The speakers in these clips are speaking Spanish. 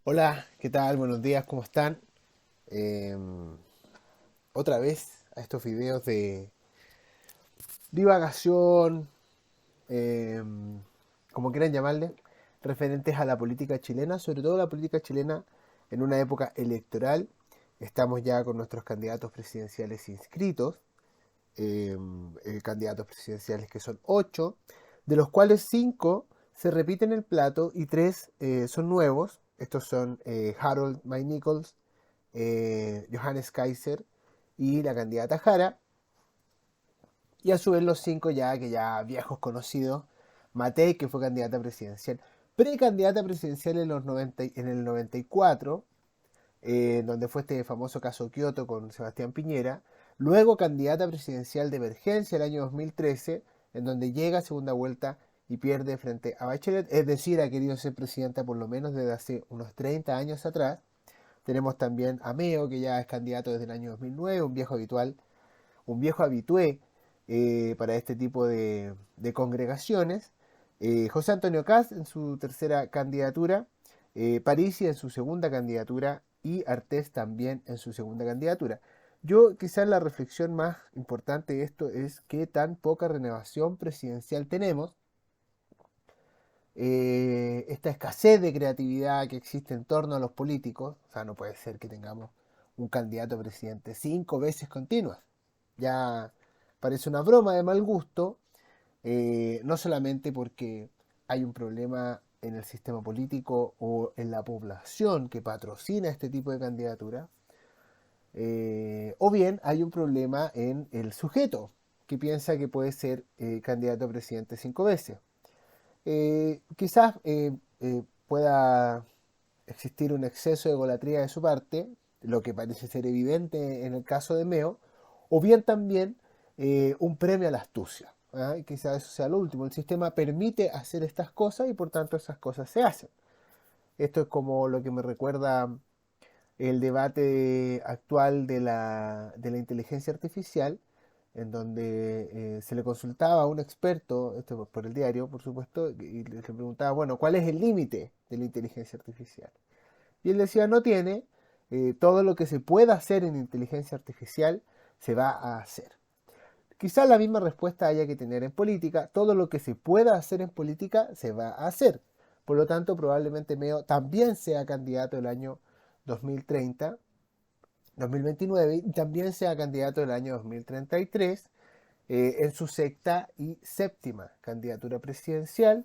Hola, ¿qué tal? Buenos días, ¿cómo están? Em, Otra vez a estos videos de divagación, em, como quieran llamarle, referentes a la política chilena, sobre todo la política chilena en una época electoral. Estamos ya con nuestros candidatos presidenciales inscritos, candidatos presidenciales que son 8, de los cuales 5 se repiten el plato y 3 son nuevos. Estos son Harold May Nichols, Johannes Kaiser y la candidata Jara. Y a su vez los 5 ya que ya viejos conocidos, Matei, que fue candidata presidencial, precandidata presidencial en, los 90, en el 94, donde fue este famoso caso Kioto con Sebastián Piñera, luego candidata presidencial de emergencia el año 2013, en donde llega a segunda vuelta y pierde frente a Bachelet, es decir, ha querido ser presidenta por lo menos desde hace unos 30 años atrás. Tenemos también a Meo, que ya es candidato desde el año 2009, un viejo habitual, un viejo habitué para este tipo de congregaciones. José Antonio Caz en su tercera candidatura, Parisi en su segunda candidatura y Artés también en su segunda candidatura. Yo quizás la reflexión más importante de esto es qué tan poca renovación presidencial tenemos, esta escasez de creatividad que existe en torno a los políticos. O sea, no puede ser que tengamos un candidato a presidente 5 veces continuas. Ya parece una broma de mal gusto, no solamente porque hay un problema en el sistema político o en la población que patrocina este tipo de candidatura, o bien hay un problema en el sujeto que piensa que puede ser candidato a presidente 5 veces. Quizás pueda existir un exceso de egolatría de su parte, lo que parece ser evidente en el caso de Meo, o bien también un premio a la astucia. ¿Ah? Y quizás eso sea lo último. El sistema permite hacer estas cosas y por tanto esas cosas se hacen. Esto es como lo que me recuerda el debate actual de la inteligencia artificial, en donde se le consultaba a un experto, esto por el diario, por supuesto, y le preguntaba, bueno, ¿cuál es el límite de la inteligencia artificial? Y él decía, no tiene, todo lo que se pueda hacer en inteligencia artificial se va a hacer. Quizás la misma respuesta haya que tener en política, todo lo que se pueda hacer en política se va a hacer. Por lo tanto, probablemente Meo también sea candidato el año 2030, 2029 y también sea candidato el año 2033 en su sexta y séptima candidatura presidencial.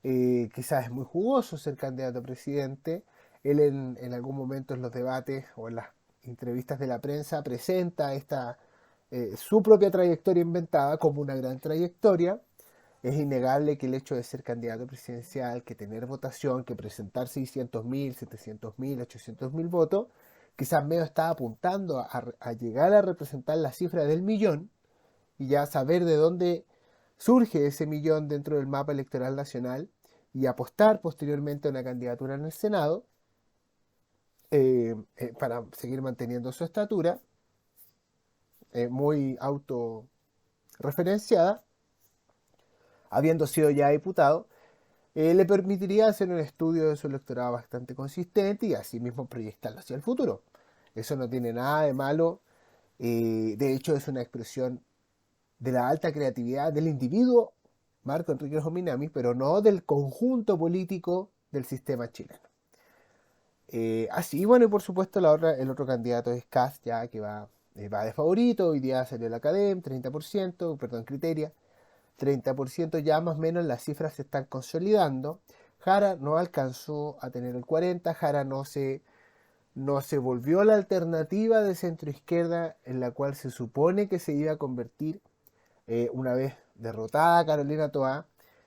Quizás es muy jugoso ser candidato a presidente. Él en algún momento en los debates o en las entrevistas de la prensa presenta su propia trayectoria inventada como una gran trayectoria. Es innegable que el hecho de ser candidato presidencial, que tener votación, que presentar 600.000, 700.000, 800.000 votos, quizás medio está apuntando a llegar a representar la cifra del millón y ya saber de dónde surge ese millón dentro del mapa electoral nacional y apostar posteriormente a una candidatura en el Senado para seguir manteniendo su estatura, muy autorreferenciada, habiendo sido ya diputado, le permitiría hacer un estudio de su electorado bastante consistente y así mismo proyectarlo hacia el futuro. Eso no tiene nada de malo, de hecho es una expresión de la alta creatividad del individuo Marco Enrique Jominami, pero no del conjunto político del sistema chileno. Así, bueno, y por supuesto el otro candidato es Kast, ya que va de favorito, hoy día salió la Academia, 30%, perdón, Criteria, 30%, ya más o menos las cifras se están consolidando. Jara no alcanzó a tener el 40%, Jara no se volvió la alternativa de centro izquierda en la cual se supone que se iba a convertir una vez derrotada Carolina Toá,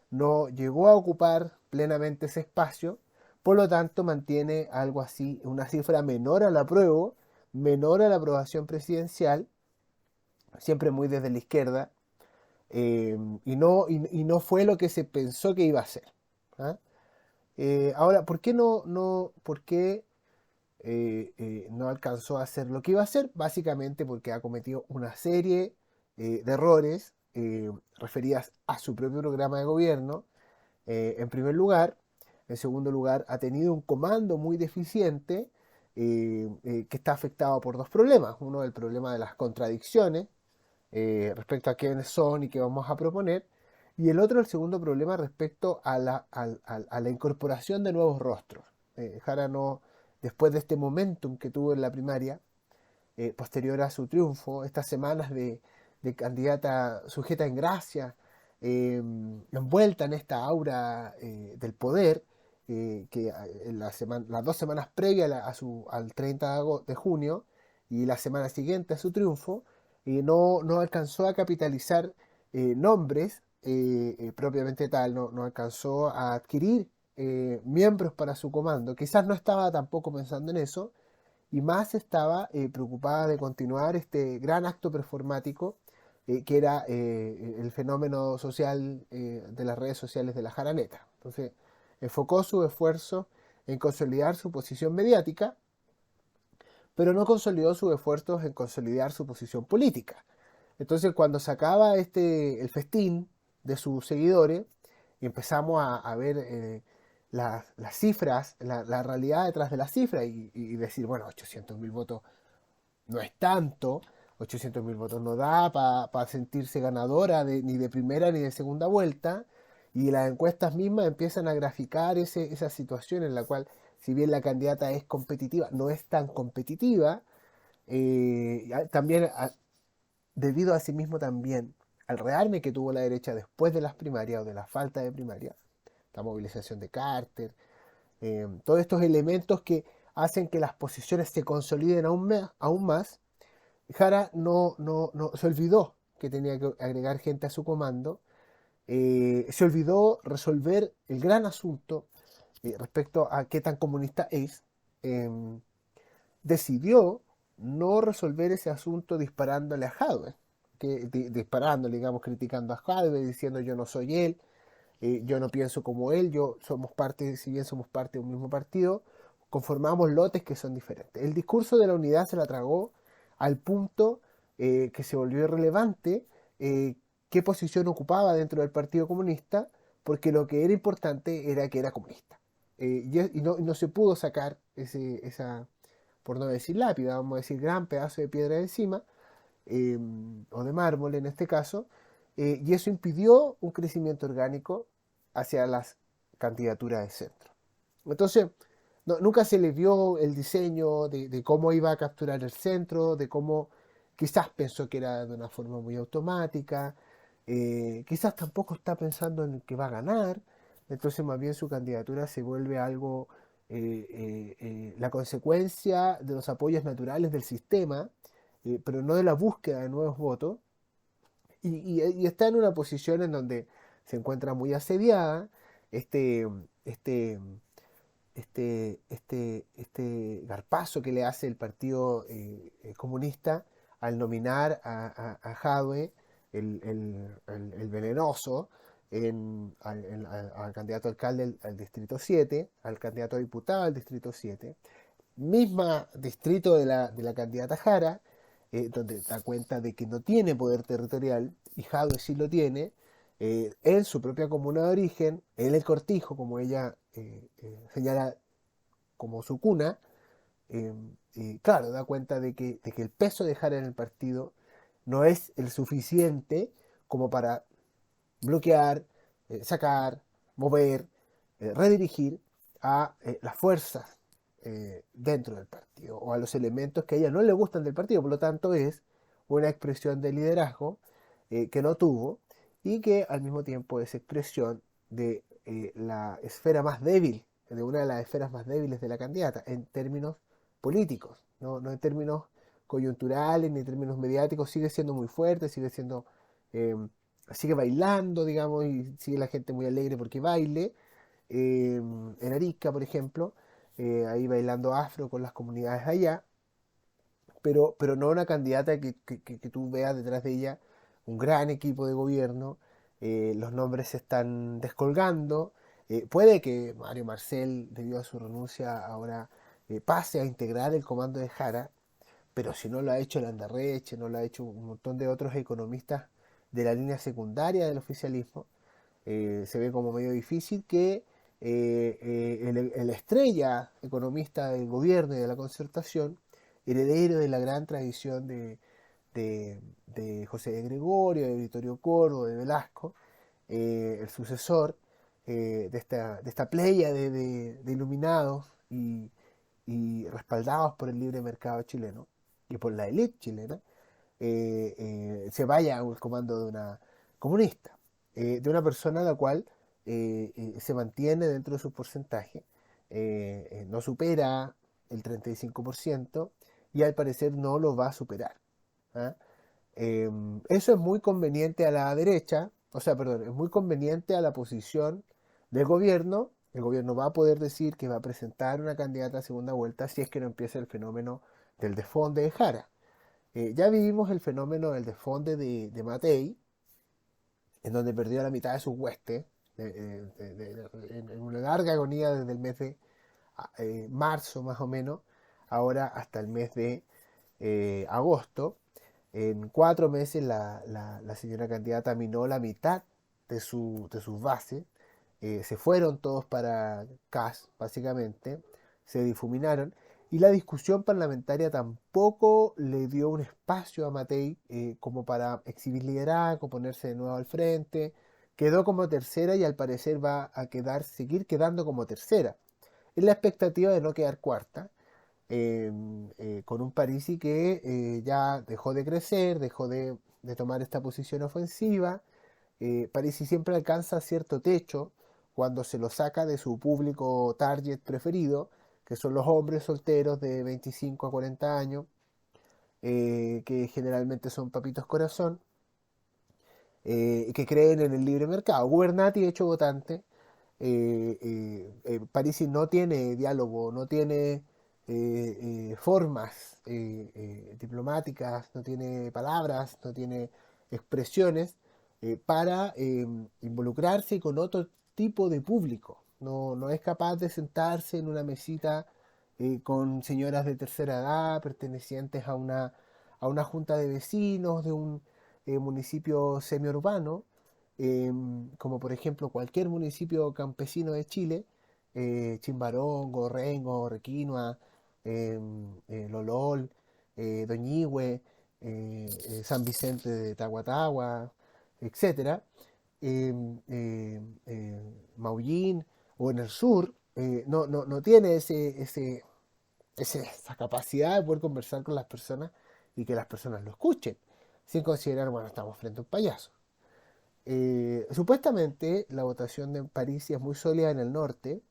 no llegó a ocupar plenamente ese espacio, por lo tanto mantiene algo así, una cifra menor a la apruebo, menor a la aprobación presidencial, siempre muy desde la izquierda, y no fue lo que se pensó que iba a ser. ¿Ah? Ahora, ¿por qué no alcanzó a hacer lo que iba a hacer? Básicamente porque ha cometido una serie de errores referidas a su propio programa de gobierno, en primer lugar. En segundo lugar, ha tenido un comando muy deficiente que está afectado por dos problemas. Uno, el problema de las contradicciones respecto a quiénes son y qué vamos a proponer. Y el otro, el segundo problema, respecto a la incorporación de nuevos rostros. Jara no, después de este momentum que tuvo en la primaria, posterior a su triunfo, estas semanas de candidata sujeta en gracia, envuelta en esta aura del poder, que en las 2 semanas previas al 30 de junio y la semana siguiente a su triunfo, no alcanzó a capitalizar nombres propiamente tal, no alcanzó a adquirir miembros para su comando. Quizás no estaba tampoco pensando en eso, y más estaba preocupada de continuar este gran acto performático que era el fenómeno social de las redes sociales de la Jaraneta. Entonces, enfocó su esfuerzo en consolidar su posición mediática, pero no consolidó sus esfuerzos en consolidar su posición política. Entonces, cuando se acaba el festín de sus seguidores y empezamos a ver las cifras, la realidad detrás de las cifras y decir, bueno, 800.000 votos no es tanto, 800.000 votos no da para sentirse ganadora ni de primera ni de segunda vuelta, y las encuestas mismas empiezan a graficar esa situación en la cual, si bien la candidata es competitiva, no es tan competitiva, también debido a sí mismo también al rearme que tuvo la derecha después de las primarias o de la falta de primarias, la movilización de Carter, todos estos elementos que hacen que las posiciones se consoliden aún más. Jara no se olvidó que tenía que agregar gente a su comando, se olvidó resolver el gran asunto respecto a qué tan comunista es, eh, decidió no resolver ese asunto disparándole a Jadwe, disparándole, digamos, criticando a Jadwe, diciendo yo no soy él, yo no pienso como él, somos parte, si bien somos parte de un mismo partido, conformamos lotes que son diferentes. El discurso de la unidad se la tragó al punto que se volvió irrelevante qué posición ocupaba dentro del Partido Comunista, porque lo que era importante era que era comunista. Y no se pudo sacar esa, por no decir lápida, vamos a decir gran pedazo de piedra de encima, o de mármol en este caso, y eso impidió un crecimiento orgánico hacia las candidaturas de centro. Entonces, nunca se le vio el diseño de cómo iba a capturar el centro, de cómo quizás pensó que era de una forma muy automática, quizás tampoco está pensando en el que va a ganar, entonces más bien su candidatura se vuelve algo, la consecuencia de los apoyos naturales del sistema, pero no de la búsqueda de nuevos votos, y está en una posición en donde se encuentra muy asediada, este, este, este garpazo que le hace el Partido Comunista al nominar a Jadwe, el venenoso, al candidato alcalde al Distrito 7, al candidato a diputado al Distrito 7, misma distrito de la candidata Jara, donde da cuenta de que no tiene poder territorial, y Jadwe sí lo tiene, en su propia comuna de origen, en el Cortijo, como ella señala como su cuna, claro, da cuenta de que el peso de Jara en el partido no es el suficiente como para bloquear, sacar, mover, redirigir a las fuerzas dentro del partido o a los elementos que a ella no le gustan del partido. Por lo tanto, es una expresión de liderazgo que no tuvo y que al mismo tiempo es expresión de la esfera más débil, de una de las esferas más débiles de la candidata en términos políticos, no en términos coyunturales ni en términos mediáticos. Sigue siendo muy fuerte, eh, sigue bailando, digamos, y sigue la gente muy alegre porque baile. En Arica, por ejemplo, ahí bailando afro con las comunidades allá, pero no una candidata que tú veas detrás de ella un gran equipo de gobierno, los nombres se están descolgando, puede que Mario Marcel, debido a su renuncia, ahora pase a integrar el comando de Jara, pero si no lo ha hecho Landarreche, no lo ha hecho un montón de otros economistas de la línea secundaria del oficialismo, se ve como medio difícil que el estrella economista del gobierno y de la concertación, heredero de la gran tradición de José de Gregorio, de Vittorio Coro, de Velasco, el sucesor de esta playa de iluminados y respaldados por el libre mercado chileno y por la élite chilena, se vaya al comando de una comunista, de una persona a la cual se mantiene dentro de su porcentaje, no supera el 35% y al parecer no lo va a superar. ¿Ah? Eso es muy conveniente a la derecha, o sea, perdón, es muy conveniente a la posición del gobierno. El gobierno va a poder decir que va a presentar una candidata a segunda vuelta si es que no empieza el fenómeno del desfonde de Jara. Ya vivimos el fenómeno del desfonde de Matei, en donde perdió la mitad de sus huestes, en una larga agonía desde el mes de marzo más o menos, ahora hasta el mes de agosto. En 4 meses la señora candidata minó la mitad de sus bases, se fueron todos para CAS, básicamente, se difuminaron, y la discusión parlamentaria tampoco le dio un espacio a Matei como para exhibir liderazgo, ponerse de nuevo al frente, quedó como tercera y al parecer va a seguir quedando como tercera, en la expectativa de no quedar cuarta, con un Parisi que ya dejó de crecer, dejó de tomar esta posición ofensiva. Parisi siempre alcanza cierto techo cuando se lo saca de su público target preferido, que son los hombres solteros de 25 a 40 años, que generalmente son papitos corazón, que creen en el libre mercado. Gubernati, hecho votante, Parisi no tiene diálogo, no tiene formas diplomáticas, no tiene palabras, no tiene expresiones para involucrarse con otro tipo de público. No es capaz de sentarse en una mesita con señoras de tercera edad pertenecientes a una junta de vecinos de un municipio semiurbano, como por ejemplo cualquier municipio campesino de Chile, Chimbarongo, Rengo, Requinoa, Lolol, Doñihue, San Vicente de Tahuatahua, etcétera, Maullín o en el sur, no tiene esa capacidad de poder conversar con las personas y que las personas lo escuchen, sin considerar, bueno, estamos frente a un payaso. Supuestamente la votación de París es muy sólida en el norte.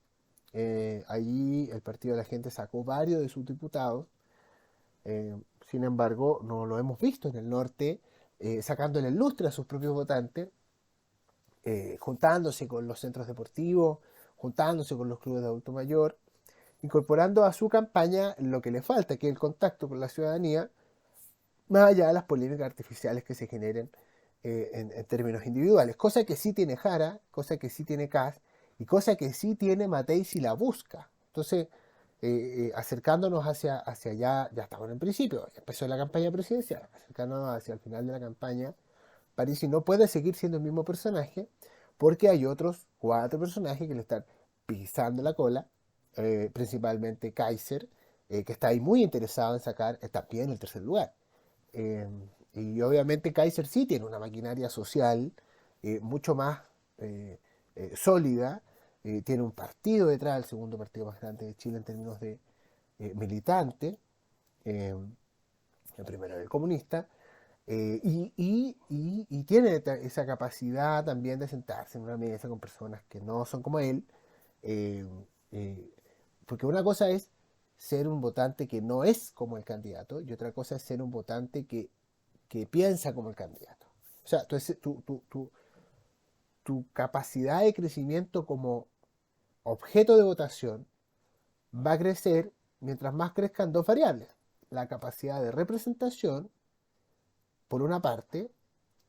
Allí el Partido de la Gente sacó varios de sus diputados. Sin embargo, no lo hemos visto en el norte sacándole el lustre a sus propios votantes, juntándose con los centros deportivos, juntándose con los clubes de adulto mayor, incorporando a su campaña lo que le falta, que es el contacto con la ciudadanía, más allá de las polémicas artificiales que se generen en términos individuales. Cosa que sí tiene Jara, cosa que sí tiene Kass y cosa que sí tiene Matei si la busca. Entonces, acercándonos hacia allá, ya estamos en el principio, ya empezó la campaña presidencial, acercándonos hacia el final de la campaña, Parisi no puede seguir siendo el mismo personaje porque hay otros 4 personajes que le están pisando la cola, principalmente Kaiser, que está ahí muy interesado en sacar también el tercer lugar. Eh, y obviamente Kaiser sí tiene una maquinaria social mucho más sólida, tiene un partido detrás, el segundo partido más grande de Chile en términos de militante, eh, el primero era el comunista, y tiene esa capacidad también de sentarse en una mesa con personas que no son como él, eh, eh, porque una cosa es ser un votante que no es como el candidato y otra cosa es ser un votante que piensa como el candidato. O sea, tu capacidad de crecimiento como objeto de votación va a crecer mientras más crezcan dos variables. La capacidad de representación, por una parte,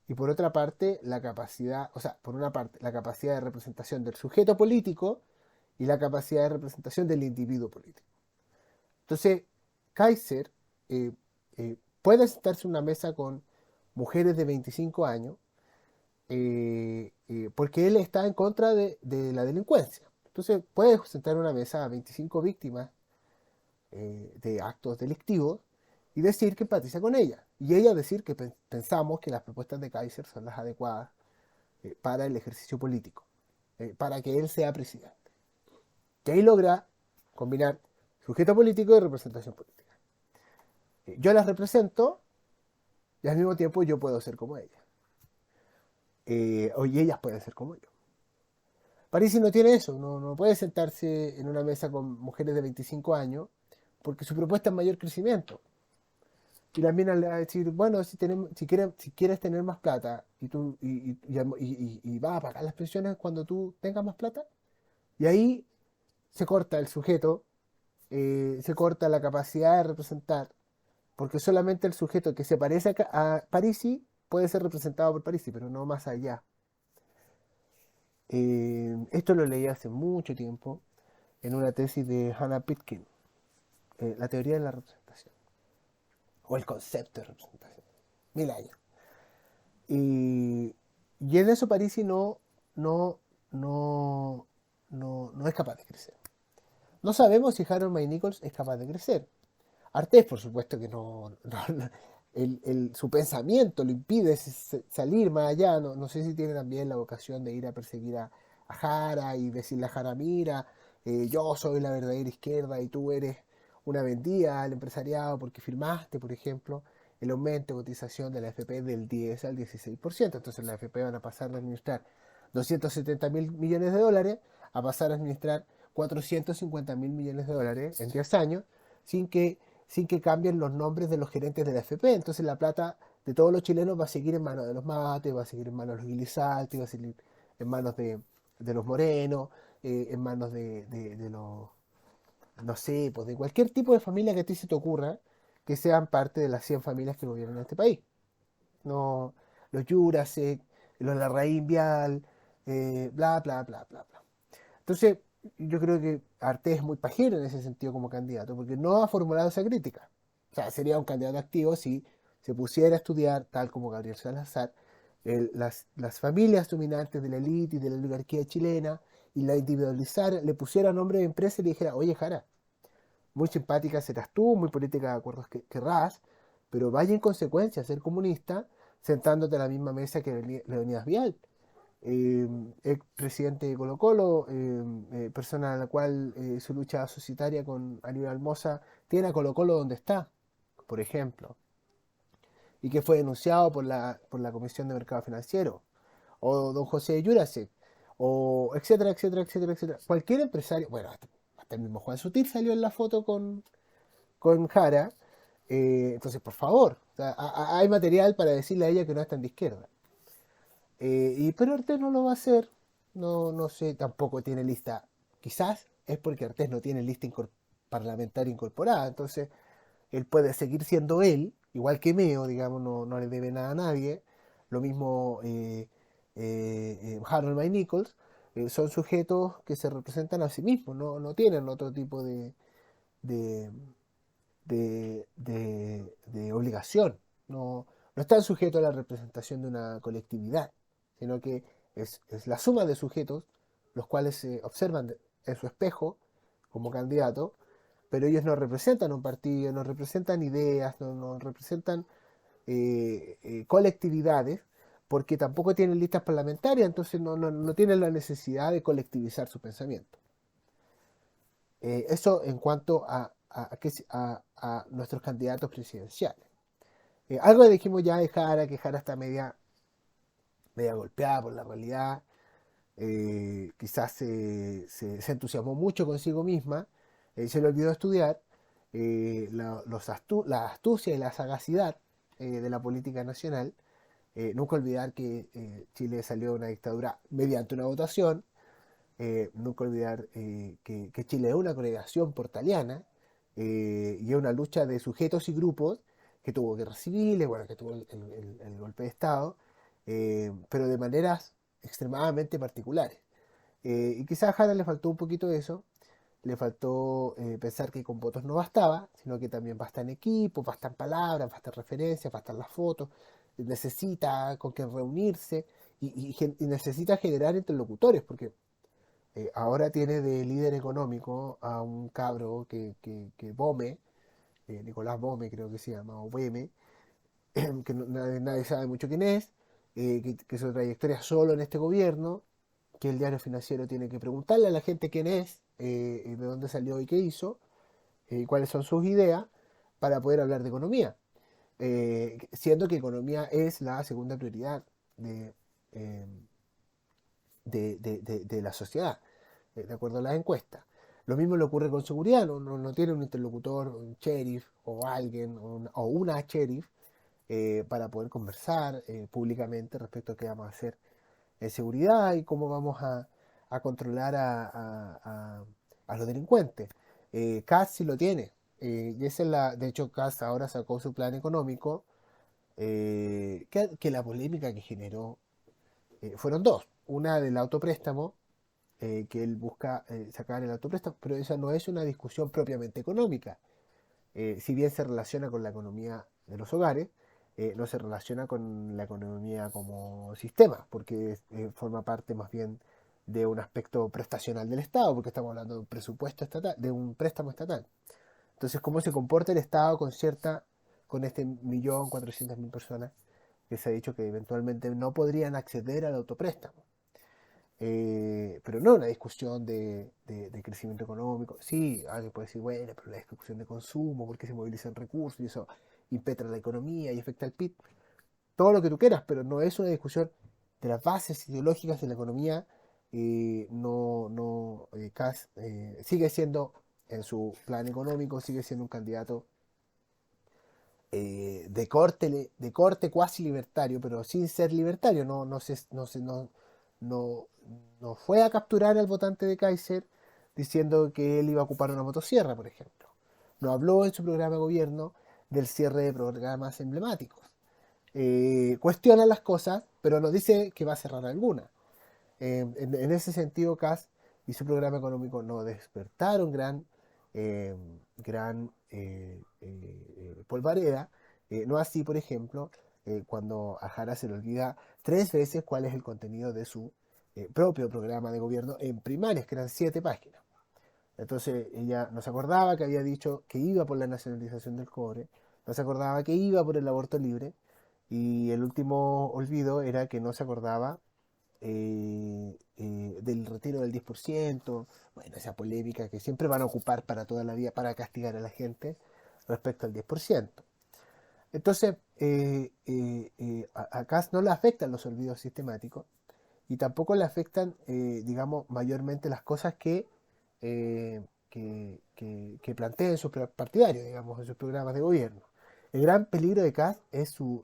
y por otra parte, la capacidad, o sea, por una parte, la capacidad de representación del sujeto político y la capacidad de representación del individuo político. Entonces, Kaiser puede sentarse en una mesa con mujeres de 25 años porque él está en contra de la delincuencia. Entonces puedes sentar en una mesa a 25 víctimas de actos delictivos y decir que empatiza con ella. Y ella decir que pensamos que las propuestas de Kaiser son las adecuadas para el ejercicio político, para que él sea presidente. Que ahí logra combinar sujeto político y representación política. Yo las represento y al mismo tiempo yo puedo ser como ella. Y ellas pueden ser como yo. Parisi no tiene eso, no puede sentarse en una mesa con mujeres de 25 años porque su propuesta es mayor crecimiento. Y la mina le va a decir, bueno, si quieres tener más plata y vas a pagar las pensiones cuando tú tengas más plata, y ahí se corta el sujeto, se corta la capacidad de representar, porque solamente el sujeto que se parece a Parisi puede ser representado por Parisi, pero no más allá. Esto lo leí hace mucho tiempo en una tesis de Hannah Pitkin, la teoría de la representación, o el concepto de representación, 1000 años. Y en eso Parisi no, no, no es capaz de crecer. No sabemos si Harold May Nichols es capaz de crecer. Artés, por supuesto que su pensamiento lo impide salir más allá. No sé si tiene también la vocación de ir a perseguir a Jara y decirle a Jara, mira, yo soy la verdadera izquierda y tú eres una vendida al empresariado porque firmaste, por ejemplo, el aumento de cotización de la AFP del 10 al 16%. Entonces la AFP van a pasar de administrar 270 mil millones de dólares a pasar a administrar 450 mil millones de dólares en 10 años sin que cambien los nombres de los gerentes de la AFP. Entonces la plata de todos los chilenos va a seguir en manos de los Mates, va a seguir en manos de los Guilizalti, va a seguir en manos de los Morenos, en manos de los, no sé, pues de cualquier tipo de familia que a ti se te ocurra, que sean parte de las 100 familias que gobiernan este país. No, los Jurasek, los Larraín Vial, bla, bla, bla, bla, bla. Entonces, yo creo que Arte es muy pajero en ese sentido como candidato, porque no ha formulado esa crítica. O sea, sería un candidato activo si se pusiera a estudiar, tal como Gabriel Salazar, las familias dominantes de la élite y de la oligarquía chilena y la individualizara, le pusiera nombre de empresa y le dijera, oye, Jara, muy simpática serás tú, muy política de acuerdos que querrás, pero vaya en consecuencia a ser comunista sentándote a la misma mesa que Leonidas Vial, ex presidente de Colo Colo, persona a la cual su lucha societaria con Aníbal Mosa tiene a Colo Colo donde está, por ejemplo, y que fue denunciado por la Comisión de Mercado Financiero, o don José Jurasek, o etcétera, etcétera, etcétera, etcétera. Cualquier empresario, bueno, hasta el mismo Juan Sutil salió en la foto con Jara, entonces por favor, o sea, hay material para decirle a ella que no es tan de izquierda. Pero Artés no lo va a hacer. No sé, tampoco tiene lista. Quizás es porque Artés no tiene lista parlamentaria incorporada. Entonces, él puede seguir siendo él, igual que Meo, digamos, no le debe nada a nadie. Lo mismo Harold May Nichols. Son sujetos que se representan a sí mismos, no tienen otro tipo de, de obligación. No están sujetos a la representación de una colectividad, sino que es la suma de sujetos los cuales se observan en su espejo como candidato, pero ellos no representan un partido, no representan ideas, no representan colectividades, porque tampoco tienen listas parlamentarias, entonces no tienen la necesidad de colectivizar su pensamiento. Eso en cuanto a nuestros candidatos presidenciales. Algo dijimos ya de Jara, que Jara está media golpeada por la realidad, quizás se entusiasmó mucho consigo misma, se le olvidó estudiar la astucia y la sagacidad de la política nacional. Nunca olvidar que Chile salió de una dictadura mediante una votación. Nunca olvidar que Chile es una congregación portaliana y es una lucha de sujetos y grupos que tuvo guerras civiles, bueno, que tuvo el golpe de Estado, pero de maneras extremadamente particulares. Y quizás a Jara le faltó un poquito de eso, le faltó pensar que con votos no bastaba, sino que también bastan equipos, bastan palabras, bastan referencias, bastan las fotos, necesita con quien reunirse y necesita generar interlocutores, porque Ahora tiene de líder económico a un cabro que Bome, Nicolás Bome creo que se llama, o Beme, que nadie sabe mucho quién es, que su trayectoria solo en este gobierno, que el diario financiero tiene que preguntarle a la gente quién es, de dónde salió y qué hizo, cuáles son sus ideas, para poder hablar de economía. Siendo que economía es la segunda prioridad de, eh, de la sociedad, de acuerdo a las encuestas. Lo mismo le ocurre con seguridad, no tiene un interlocutor, un sheriff o alguien, o una sheriff, para poder conversar públicamente respecto a qué vamos a hacer en seguridad y cómo vamos a controlar a los delincuentes. CAS sí lo tiene. Y esa es de hecho, CAS ahora sacó su plan económico, que la polémica que generó fueron dos. Una del autopréstamo, que él busca sacar el autopréstamo, pero esa no es una discusión propiamente económica. Si bien se relaciona con la economía de los hogares, no se relaciona con la economía como sistema, porque forma parte más bien de un aspecto prestacional del Estado, porque estamos hablando de un presupuesto estatal, de un préstamo estatal. Entonces, ¿cómo se comporta el Estado con este 1.400.000 personas que se ha dicho que eventualmente no podrían acceder al autopréstamo? Pero no una discusión de crecimiento económico. Sí, alguien puede decir, bueno, pero la discusión de consumo, porque se movilizan recursos y eso impetra la economía y afecta al PIB. Todo lo que tú quieras, pero no es una discusión de las bases ideológicas de la economía. Kass sigue siendo, en su plan económico, sigue siendo un candidato de corte cuasi libertario, pero sin ser libertario. No, no fue a capturar al votante de Kaiser diciendo que él iba a ocupar una motosierra, por ejemplo. No habló en su programa de gobierno del cierre de programas emblemáticos. Cuestiona las cosas, pero no dice que va a cerrar alguna. En ese sentido, Kass y su programa económico no despertaron eh, polvareda. No así, por ejemplo, cuando a Jara se le olvida tres veces cuál es el contenido de su propio programa de gobierno en primarias, que eran 7 páginas. Entonces ella no se acordaba que había dicho que iba por la nacionalización del cobre, no se acordaba que iba por el aborto libre, y el último olvido era que no se acordaba del retiro del 10%, bueno, esa polémica que siempre van a ocupar para toda la vida para castigar a la gente respecto al 10%. Entonces, a Kass no le afectan los olvidos sistemáticos y tampoco le afectan, digamos, mayormente las cosas que plantea en sus partidarios, digamos, en sus programas de gobierno. El gran peligro de Kass es su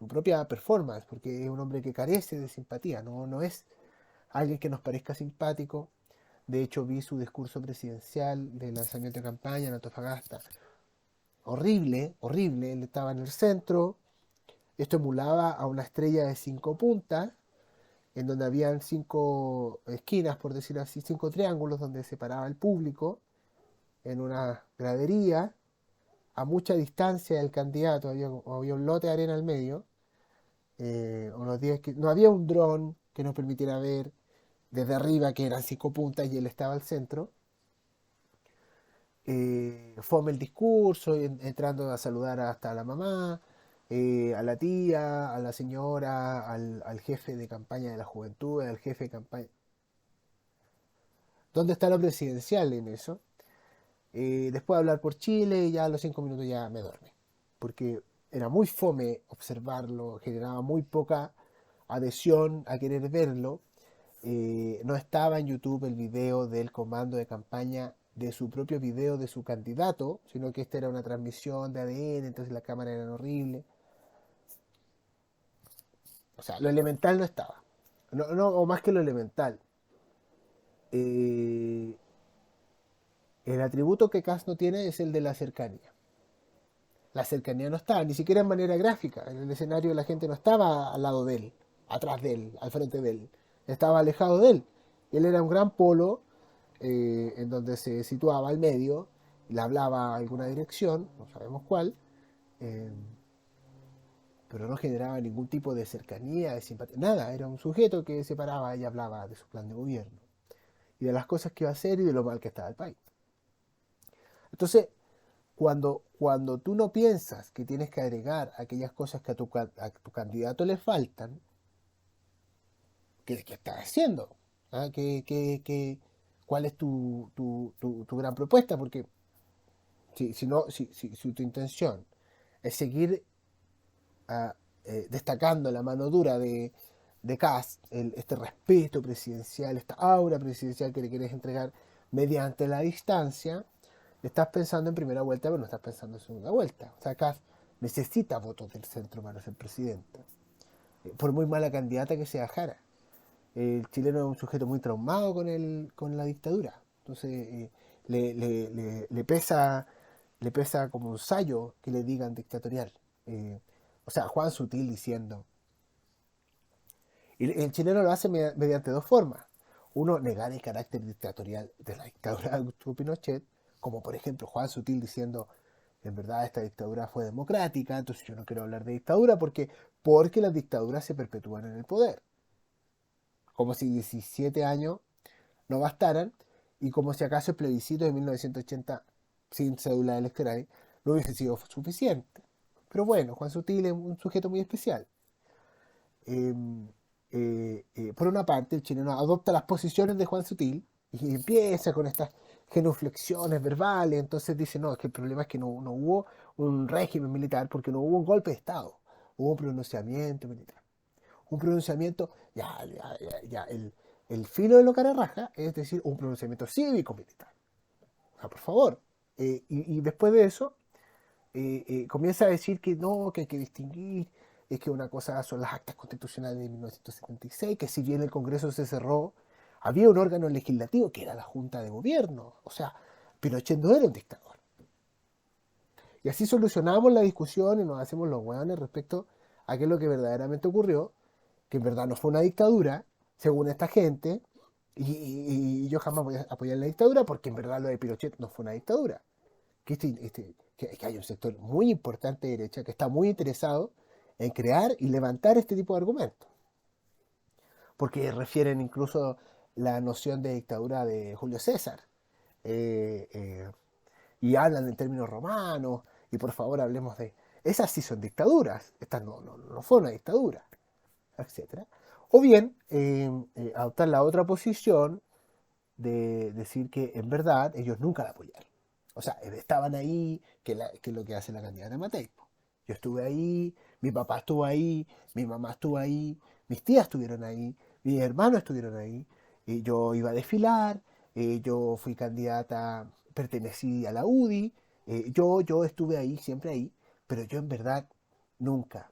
propia performance, porque es un hombre que carece de simpatía, no es alguien que nos parezca simpático. De hecho, vi su discurso presidencial de lanzamiento de campaña en Antofagasta. Horrible, horrible. Él estaba en el centro. Esto emulaba a una estrella de 5 puntas, en donde habían 5 esquinas, por decirlo así, 5 triángulos donde separaba el público, en una gradería, a mucha distancia del candidato, había un lote de arena al medio, no había un dron que nos permitiera ver desde arriba que eran 5 puntas y él estaba al centro. Fome el discurso, entrando a saludar hasta a la mamá, a la tía, a la señora, al jefe de campaña de la juventud, al jefe de campaña. ¿Dónde está lo presidencial en eso? Después de hablar por Chile, ya a los 5 minutos ya me duerme. Porque era muy fome observarlo, generaba muy poca adhesión a querer verlo. No estaba en YouTube el video del comando de campaña de su propio video de su candidato, sino que esta era una transmisión de ADN, entonces las cámaras eran horribles. O sea, lo elemental no estaba. O más que lo elemental. Eh, el atributo que Cass no tiene es el de la cercanía. La cercanía no estaba, ni siquiera en manera gráfica. En el escenario la gente no estaba al lado de él, atrás de él, al frente de él. Estaba alejado de él. Él era un gran polo en donde se situaba al medio, le hablaba a alguna dirección, no sabemos cuál, eh, pero no generaba ningún tipo de cercanía, de simpatía, nada, era un sujeto que se paraba y hablaba de su plan de gobierno. y de las cosas que iba a hacer y de lo mal que estaba el país. Entonces, cuando tú no piensas que tienes que agregar aquellas cosas que a tu candidato le faltan, ¿qué estás haciendo? ¿Ah? ¿Cuál es tu gran propuesta? Porque si tu intención es seguir ah, destacando la mano dura de Kast, este respeto presidencial, esta aura presidencial que le quieres entregar mediante la distancia, estás pensando en primera vuelta, pero no estás pensando en segunda vuelta. O sea, Kast necesita votos del centro para ser presidente. Por muy mala candidata que sea Jara. El chileno es un sujeto muy traumado con la dictadura. Entonces, le pesa como un sayo que le digan dictatorial. Eh, o sea, Juan Sutil diciendo. Y el chileno lo hace mediante dos formas. Uno, negar el carácter dictatorial de la dictadura de Augusto Pinochet, como por ejemplo Juan Sutil diciendo, en verdad esta dictadura fue democrática, entonces yo no quiero hablar de dictadura porque las dictaduras se perpetúan en el poder. Como si 17 años no bastaran y como si acaso el plebiscito de 1980 sin cédula electoral no hubiese sido suficiente. Pero bueno, Juan Sutil es un sujeto muy especial. Eh, por una parte, el chileno adopta las posiciones de Juan Sutil y empieza con estas genuflexiones verbales, entonces dice, no, es que el problema es que no hubo un régimen militar porque no hubo un golpe de Estado, hubo un pronunciamiento militar. Un pronunciamiento, el filo de lo cara raja, es decir, un pronunciamiento cívico-militar. O sea, por favor. Y después de eso, comienza a decir que no, que hay que distinguir, es que una cosa son las actas constitucionales de 1976, que si bien el Congreso se cerró, había un órgano legislativo que era la Junta de Gobierno. O sea, Pinochet no era un dictador. Y así solucionamos la discusión y nos hacemos los hueones respecto a qué es lo que verdaderamente ocurrió, que en verdad no fue una dictadura, según esta gente, y yo jamás voy a apoyar la dictadura porque en verdad lo de Pinochet no fue una dictadura. Que hay un sector muy importante de derecha que está muy interesado en crear y levantar este tipo de argumentos. Porque refieren incluso la noción de dictadura de Julio César. Eh, eh, y hablan en términos romanos, y por favor hablemos de... Esas sí son dictaduras, estas no fue una dictadura, etcétera. O bien adoptar la otra posición de decir que en verdad ellos nunca la apoyaron. O sea, estaban ahí, que es lo que hace la candidata Matei. Yo estuve ahí, mi papá estuvo ahí, mi mamá estuvo ahí, mis tías estuvieron ahí, mis hermanos estuvieron ahí, y yo iba a desfilar, yo fui candidata, pertenecí a la UDI, yo estuve ahí, siempre ahí, pero yo en verdad nunca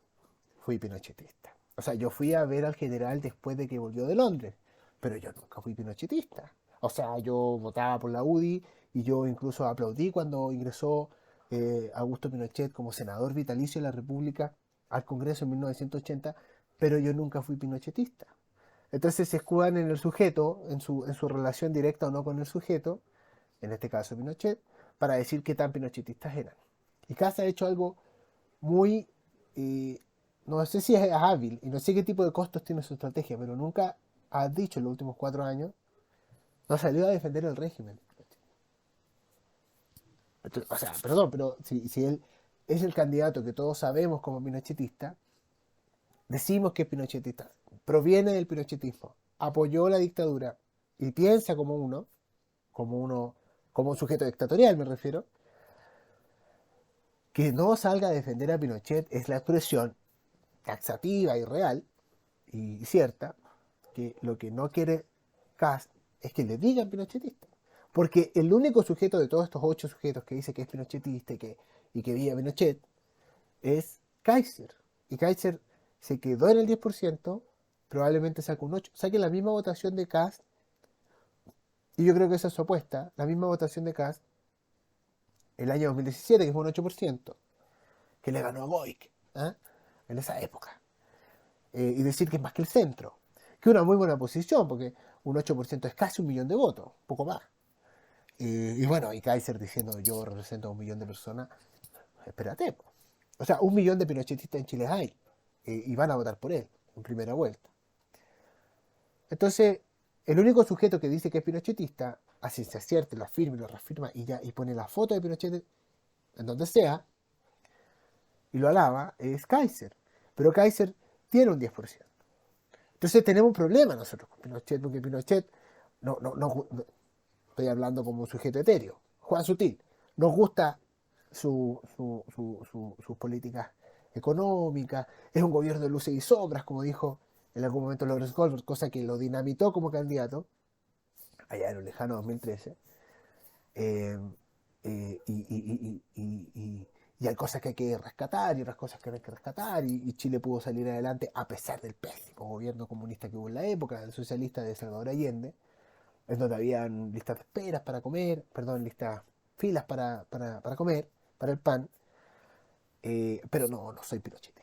fui pinochetista. O sea, yo fui a ver al general después de que volvió de Londres, pero yo nunca fui pinochetista. O sea, yo votaba por la UDI y yo incluso aplaudí cuando ingresó Augusto Pinochet como senador vitalicio de la República al Congreso en 1980, pero yo nunca fui pinochetista. Entonces se escudan en el sujeto, en su relación directa o no con el sujeto, en este caso Pinochet, para decir qué tan pinochetistas eran. Y Casa ha hecho algo muy, eh, no sé si es hábil y no sé qué tipo de costos tiene su estrategia, pero nunca ha dicho en los últimos 4 años, no ha salido a defender el régimen. O sea, perdón, pero si él es el candidato que todos sabemos como pinochetista, decimos que es pinochetista, proviene del pinochetismo, apoyó la dictadura y piensa como uno, como un sujeto dictatorial me refiero, que no salga a defender a Pinochet es la expresión taxativa y real y cierta que lo que no quiere Kast es que le digan pinochetista. Porque el único sujeto de todos estos 8 sujetos que dice que es pinochetista y que vive Pinochet es Kaiser. Y Kaiser se quedó en el 10%, probablemente saque un 8%. Saque la misma votación de Kast, y yo creo que esa es su apuesta, la misma votación de Kast el año 2017, que fue un 8%, que le ganó a Boik, ¿eh? En esa época. Y decir que es más que el centro. Que es una muy buena posición, porque un 8% es casi 1 millón de votos, poco más. Y bueno, y Kaiser diciendo yo represento a 1 millón de personas, espérate. O sea, 1 millón de pinochetistas en Chile hay, y van a votar por él en primera vuelta. Entonces, el único sujeto que dice que es pinochetista, así se cierta, lo afirma y lo reafirma y ya, y pone la foto de Pinochet en donde sea, y lo alaba, es Kaiser. Pero Kaiser tiene un 10%. Entonces tenemos un problema nosotros con Pinochet, porque Pinochet, no estoy hablando como un sujeto etéreo, Juan Sutil, nos gusta sus políticas económicas, es un gobierno de luces y sombras, como dijo en algún momento Lawrence Goldberg, cosa que lo dinamitó como candidato, allá en el lejano 2013, eh, y hay cosas que hay que rescatar y otras cosas que no hay que rescatar, y Chile pudo salir adelante a pesar del pésimo gobierno comunista que hubo en la época, el socialista de Salvador Allende, en donde habían listas de esperas para comer, perdón, listas, filas para comer, para el pan, pero no soy pinochetista.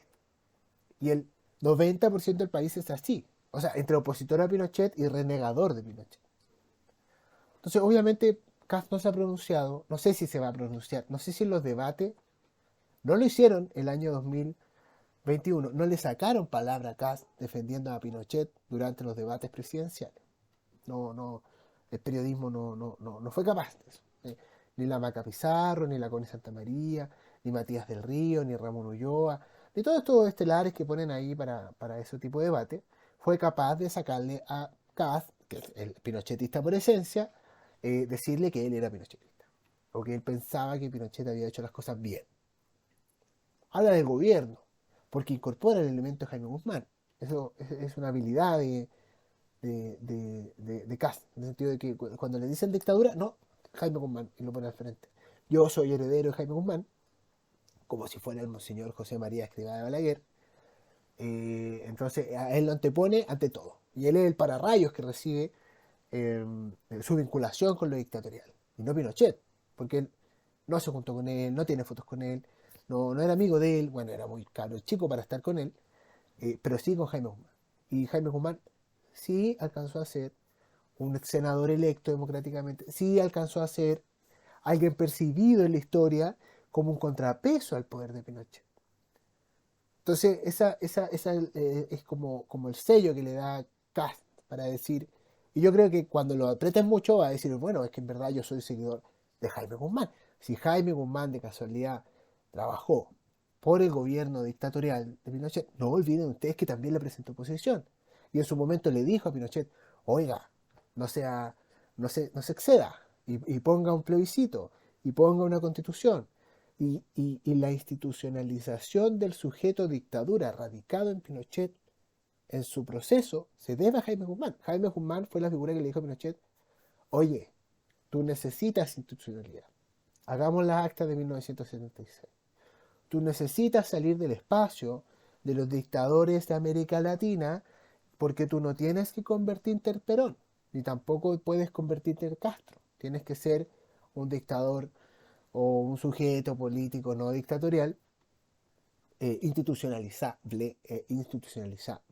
Y el 90% del país es así, o sea, entre opositor a Pinochet y renegador de Pinochet. Entonces, obviamente, Kast no se ha pronunciado, no sé si se va a pronunciar, no sé si en los debates, no lo hicieron el año 2021, no le sacaron palabra a Kast defendiendo a Pinochet durante los debates presidenciales. No, el periodismo no fue capaz de eso. Ni la Maca Pizarro, ni la Connie Santa María, ni Matías del Río, ni Ramón Ulloa, ni todos estos estelares que ponen ahí para ese tipo de debate, fue capaz de sacarle a Kast, que es el pinochetista por esencia, decirle que él era pinochetista, o que él pensaba que Pinochet había hecho las cosas bien. Habla del gobierno, porque incorpora el elemento de Jaime Guzmán. Eso es una habilidad de Kast, en el sentido de que cuando le dicen dictadura, no, Jaime Guzmán, y lo pone al frente. Yo soy heredero de Jaime Guzmán, como si fuera el monseñor José María Escrivá de Balaguer, entonces a él lo antepone ante todo. Y él es el pararrayos que recibe eh, su vinculación con lo dictatorial, y no Pinochet, porque él no se juntó con él, no tiene fotos con él, no era amigo de él, bueno, era muy caro chico para estar con él, pero sí con Jaime Guzmán. Y Jaime Guzmán sí alcanzó a ser un senador electo democráticamente, sí alcanzó a ser alguien percibido en la historia como un contrapeso al poder de Pinochet. Entonces, esa es como el sello que le da Kast para decir, y yo creo que cuando lo aprieten mucho va a decir, bueno, es que en verdad yo soy seguidor de Jaime Guzmán. Si Jaime Guzmán de casualidad trabajó por el gobierno dictatorial de Pinochet, no olviden ustedes que también le presentó oposición. Y en su momento le dijo a Pinochet, oiga, no sea, no se exceda, y ponga un plebiscito, y ponga una constitución, y la institucionalización del sujeto dictadura radicado en Pinochet en su proceso se debe a Jaime Guzmán. Jaime Guzmán fue la figura que le dijo a Pinochet, oye, tú necesitas institucionalidad. Hagamos las actas de 1976. Tú necesitas salir del espacio de los dictadores de América Latina porque tú no tienes que convertirte en Perón, ni tampoco puedes convertirte en Castro. Tienes que ser un dictador o un sujeto político no dictatorial institucionalizable e institucionalizado.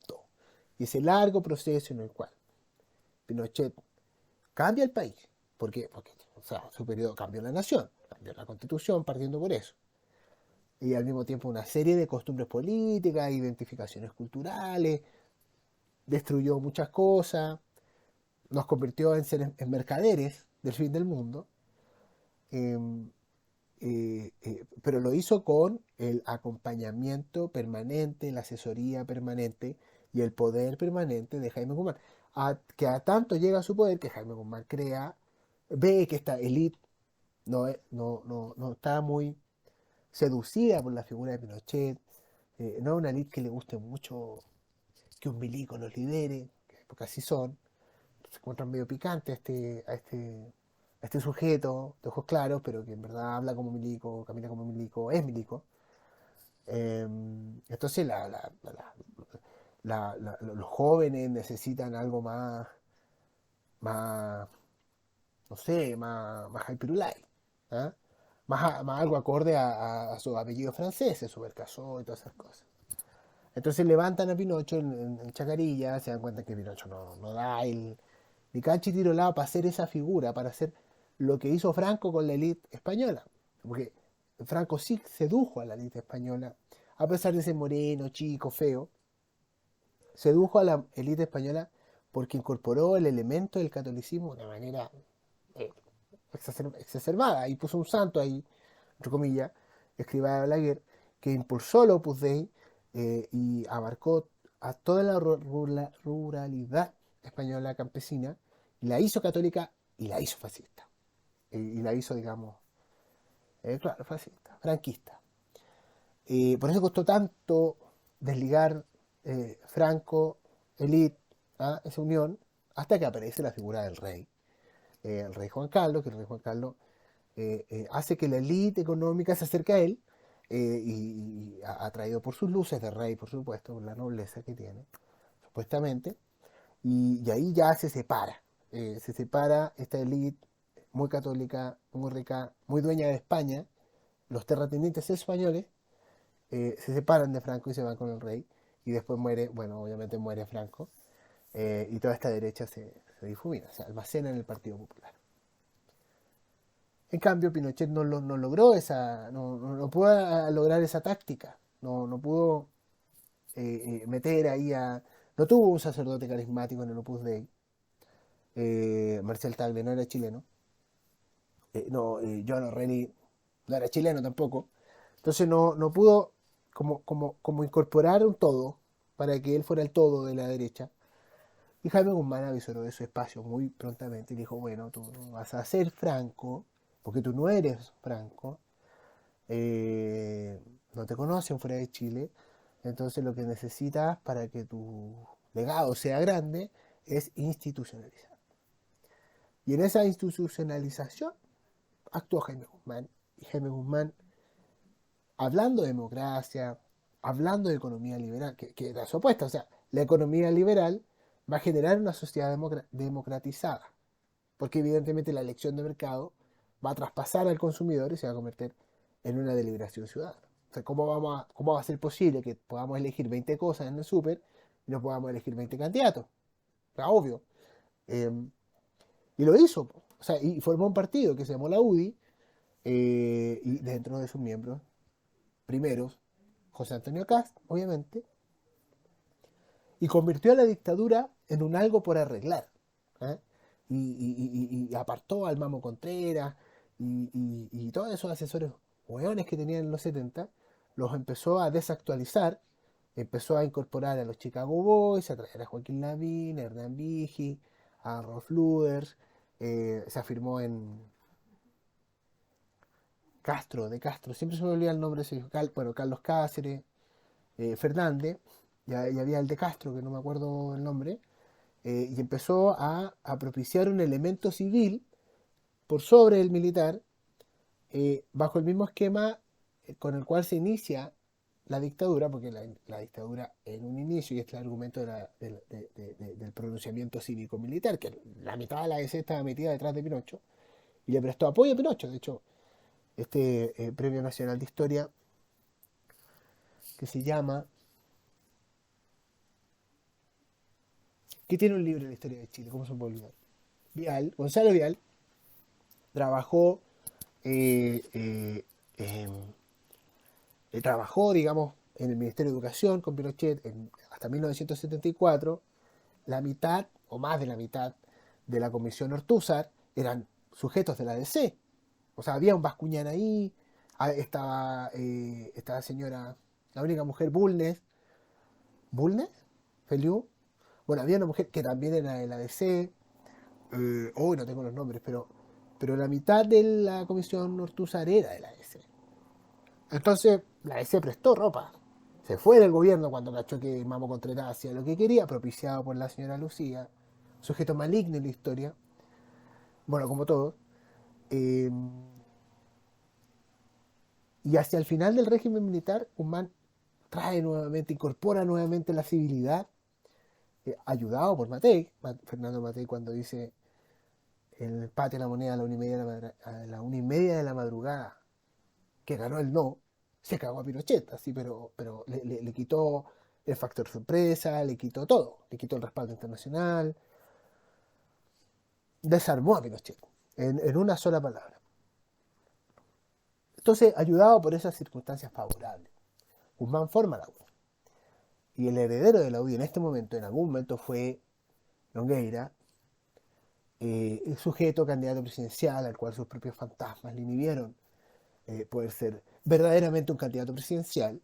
Y ese largo proceso en el cual Pinochet cambia el país, ¿por qué? Porque o sea, su periodo cambió la nación, cambió la constitución partiendo por eso. Y al mismo tiempo una serie de costumbres políticas, identificaciones culturales, destruyó muchas cosas, nos convirtió en mercaderes del fin del mundo. Eh, pero lo hizo con el acompañamiento permanente, la asesoría permanente y el poder permanente de Jaime Guzmán. Que a tanto llega a su poder que Jaime Guzmán ve que esta élite no está muy seducida por la figura de Pinochet, no es una élite que le guste mucho que un milico los lidere, porque así son, se encuentran medio picante a este sujeto de ojos claros, pero que en verdad habla como milico, camina como milico, es milico. Eh, entonces los jóvenes necesitan algo más no sé, más hyperulay, ¿eh? Más algo acorde a su apellido francés, su Bercassó y todas esas cosas. Entonces levantan a Pinocho en Chacarilla, se dan cuenta que Pinocho no da ni cancha y tiro lado para hacer esa figura, para hacer lo que hizo Franco con la élite española. Porque Franco sí sedujo a la élite española, a pesar de ser moreno, chico, feo, sedujo a la élite española porque incorporó el elemento del catolicismo de una manera eh, exacerbada y puso un santo ahí, entre comillas, escriba de Balaguer, que impulsó el Opus Dei y abarcó a toda la ruralidad española campesina, y la hizo católica y la hizo fascista. Y la hizo, digamos, claro, fascista, franquista. Por eso costó tanto desligar Franco, élite, esa unión, hasta que aparece la figura del rey. El rey Juan Carlos, que el rey Juan Carlos hace que la élite económica se acerque a él, atraído por sus luces de rey, por supuesto, por la nobleza que tiene, supuestamente, y ahí ya se separa esta élite muy católica, muy rica, muy dueña de España, los terratenientes españoles, se separan de Franco y se van con el rey, y después muere, bueno, obviamente muere Franco, y toda esta derecha se difumina, se almacena en el Partido Popular. En cambio, Pinochet no logró no pudo lograr esa táctica, no pudo meter ahí no tuvo un sacerdote carismático en el Opus Dei. Marcel Tagle no era chileno, Joan O'Reilly no era chileno tampoco, entonces no pudo como incorporar un todo para que él fuera el todo de la derecha. Y Jaime Guzmán avisó de su espacio muy prontamente y dijo, bueno, tú no vas a ser Franco, porque tú no eres Franco, no te conocen fuera de Chile, entonces lo que necesitas para que tu legado sea grande es institucionalizar. Y en esa institucionalización actuó Jaime Guzmán. Y Jaime Guzmán, hablando de democracia, hablando de economía liberal, que era su opuesta, o sea, la economía liberal va a generar una sociedad democratizada, porque evidentemente la elección de mercado va a traspasar al consumidor y se va a convertir en una deliberación ciudadana. O sea, ¿cómo va a ser posible que podamos elegir 20 cosas en el súper y no podamos elegir 20 candidatos? O sea, obvio. Eh, y lo hizo. O sea, y formó un partido que se llamó la UDI, y dentro de sus miembros primeros, José Antonio Cast, obviamente, y convirtió a la dictadura en un algo por arreglar. ¿Eh? Y apartó al Mamo Contreras y todos esos asesores hueones que tenían en los 70, los empezó a desactualizar, empezó a incorporar a los Chicago Boys, a traer a Joaquín Lavín, a Hernán Vigi, a Rolf Luders, se afirmó en Castro, siempre se me olvida el nombre de ese hijo, bueno, Carlos Cáceres, Fernández, y había el de Castro, que no me acuerdo el nombre, y empezó a propiciar un elemento civil por sobre el militar, bajo el mismo esquema con el cual se inicia la dictadura, porque la dictadura en un inicio, y este es el argumento del pronunciamiento cívico-militar, que la mitad de la DC estaba metida detrás de Pinocho, y le prestó apoyo a Pinocho. De hecho, este Premio Nacional de Historia, que se llama, que tiene un libro de la historia de Chile, ¿cómo se puede olvidar? Gonzalo Vial, trabajó eh, eh, eh, trabajó, digamos, en el Ministerio de Educación con Pinochet hasta 1974. La mitad, o más de la mitad, de la Comisión Ortúzar eran sujetos de la DC. O sea, había un Bascuñán ahí, estaba señora, la única mujer, Bulnes, Feliu. Bueno, había una mujer que también era de la DC, hoy no tengo los nombres, pero la mitad de la Comisión Ortúzar era de la DC. Entonces, la DC prestó ropa. Se fue del gobierno cuando cachó que Mamo Contreras hacía lo que quería, propiciado por la señora Lucía, sujeto maligno en la historia, bueno, como todos. Eh, y hacia el final del régimen militar, Guzmán trae nuevamente, incorpora nuevamente la civilidad, ayudado por Matei, Fernando Matei, cuando dice en el patio de la moneda a la 1:30 de la madrugada, que ganó el no, se cagó a Pinochet, así, pero le quitó el factor sorpresa, le quitó todo, le quitó el respaldo internacional, desarmó a Pinochet, en una sola palabra. Entonces, ayudado por esas circunstancias favorables, Guzmán forma la UDI. Y el heredero de la UDI en este momento, en algún momento, fue Longueira, sujeto candidato presidencial al cual sus propios fantasmas le inhibieron poder ser verdaderamente un candidato presidencial.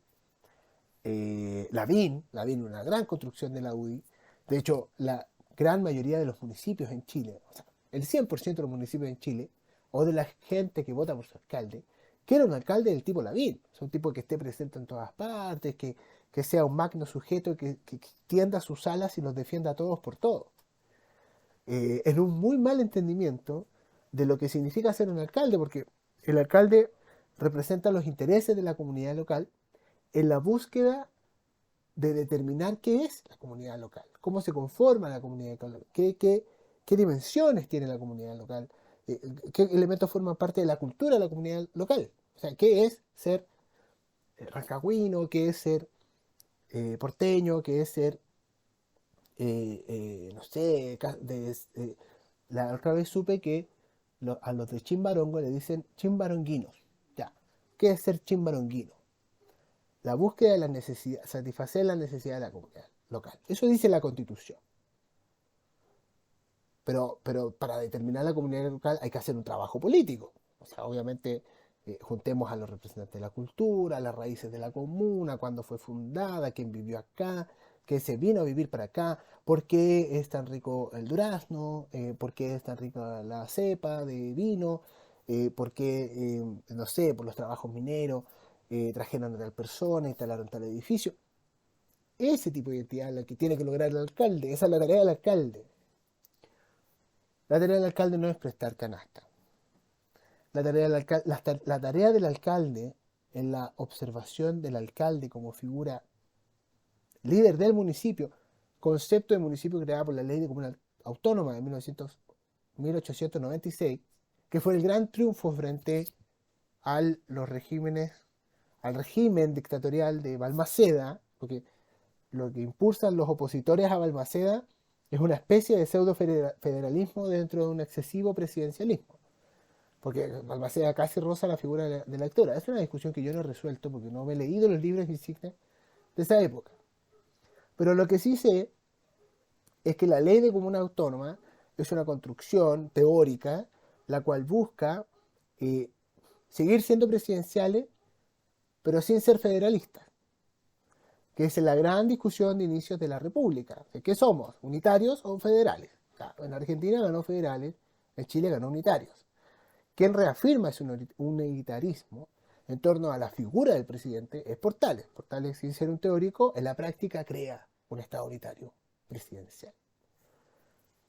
Lavín, una gran construcción de la UDI. De hecho, la gran mayoría de los municipios en Chile, o sea, el 100% de los municipios en Chile, o de la gente que vota por su alcalde, quiere un alcalde del tipo Lavín. Es un tipo que esté presente en todas partes, que sea un magno sujeto, que extienda sus alas y los defienda a todos por todo. En un muy mal entendimiento de lo que significa ser un alcalde, porque el alcalde representa los intereses de la comunidad local en la búsqueda de determinar qué es la comunidad local, cómo se conforma la comunidad local, qué dimensiones tiene la comunidad local, qué elementos forman parte de la cultura de la comunidad local. O sea, qué es ser rancagüino, qué es ser porteño, qué es ser, no sé, la otra vez supe que a los de Chimbarongo le dicen chimbaronguinos. Ya, ¿qué es ser chimbaronguino? La búsqueda de la necesidad, satisfacer la necesidad de la comunidad local. Eso dice la Constitución. Pero para determinar la comunidad local hay que hacer un trabajo político. O sea, obviamente juntemos a los representantes de la cultura, las raíces de la comuna, cuándo fue fundada, quién vivió acá, quién se vino a vivir para acá, por qué es tan rico el durazno, por qué es tan rica la cepa de vino, por qué, no sé, por los trabajos mineros, trajeron a tal persona, instalaron tal edificio. Ese tipo de identidad es la que tiene que lograr el alcalde, esa es la tarea del alcalde. La tarea del alcalde no es prestar canasta. La tarea del alcalde en la observación del alcalde como figura líder del municipio, concepto de municipio creado por la Ley de Comuna Autónoma de 1896, que fue el gran triunfo frente a los regímenes, al régimen dictatorial de Balmaceda, porque lo que impulsan los opositores a Balmaceda es una especie de pseudo federalismo dentro de un excesivo presidencialismo. Porque Balmaceda casi roza la figura de la actora. Es una discusión que yo no he resuelto porque no me he leído los libros insignes de esa época. Pero lo que sí sé es que la ley de comuna autónoma es una construcción teórica la cual busca eh, seguir siendo presidenciales, pero sin ser federalistas, que es la gran discusión de inicios de la República. ¿Qué somos? ¿Unitarios o federales? Claro, en Argentina ganó federales, en Chile ganó unitarios. Quien reafirma ese unitarismo en torno a la figura del presidente es Portales. Portales, sin ser un teórico, en la práctica crea un Estado unitario presidencial.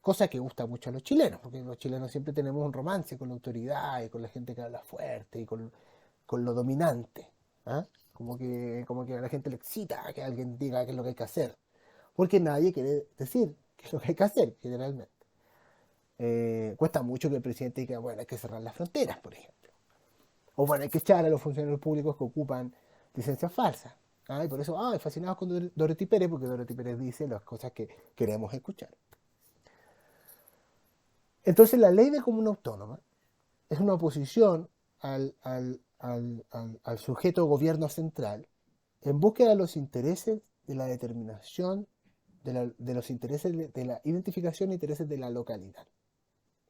Cosa que gusta mucho a los chilenos, porque los chilenos siempre tenemos un romance con la autoridad y con la gente que habla fuerte y con lo dominante. ¿Ah? Como que a la gente le excita que alguien diga qué es lo que hay que hacer. Porque nadie quiere decir qué es lo que hay que hacer, generalmente. Cuesta mucho que el presidente diga, bueno, hay que cerrar las fronteras, por ejemplo. O bueno, hay que echar a los funcionarios públicos que ocupan licencias falsas. ¿Ah? Y por eso, fascinados con Dorothy Pérez, porque Dorothy Pérez dice las cosas que queremos escuchar. Entonces, la ley de comuna autónoma es una oposición al sujeto gobierno central en búsqueda de los intereses de la determinación, de los intereses de la identificación de intereses de la localidad.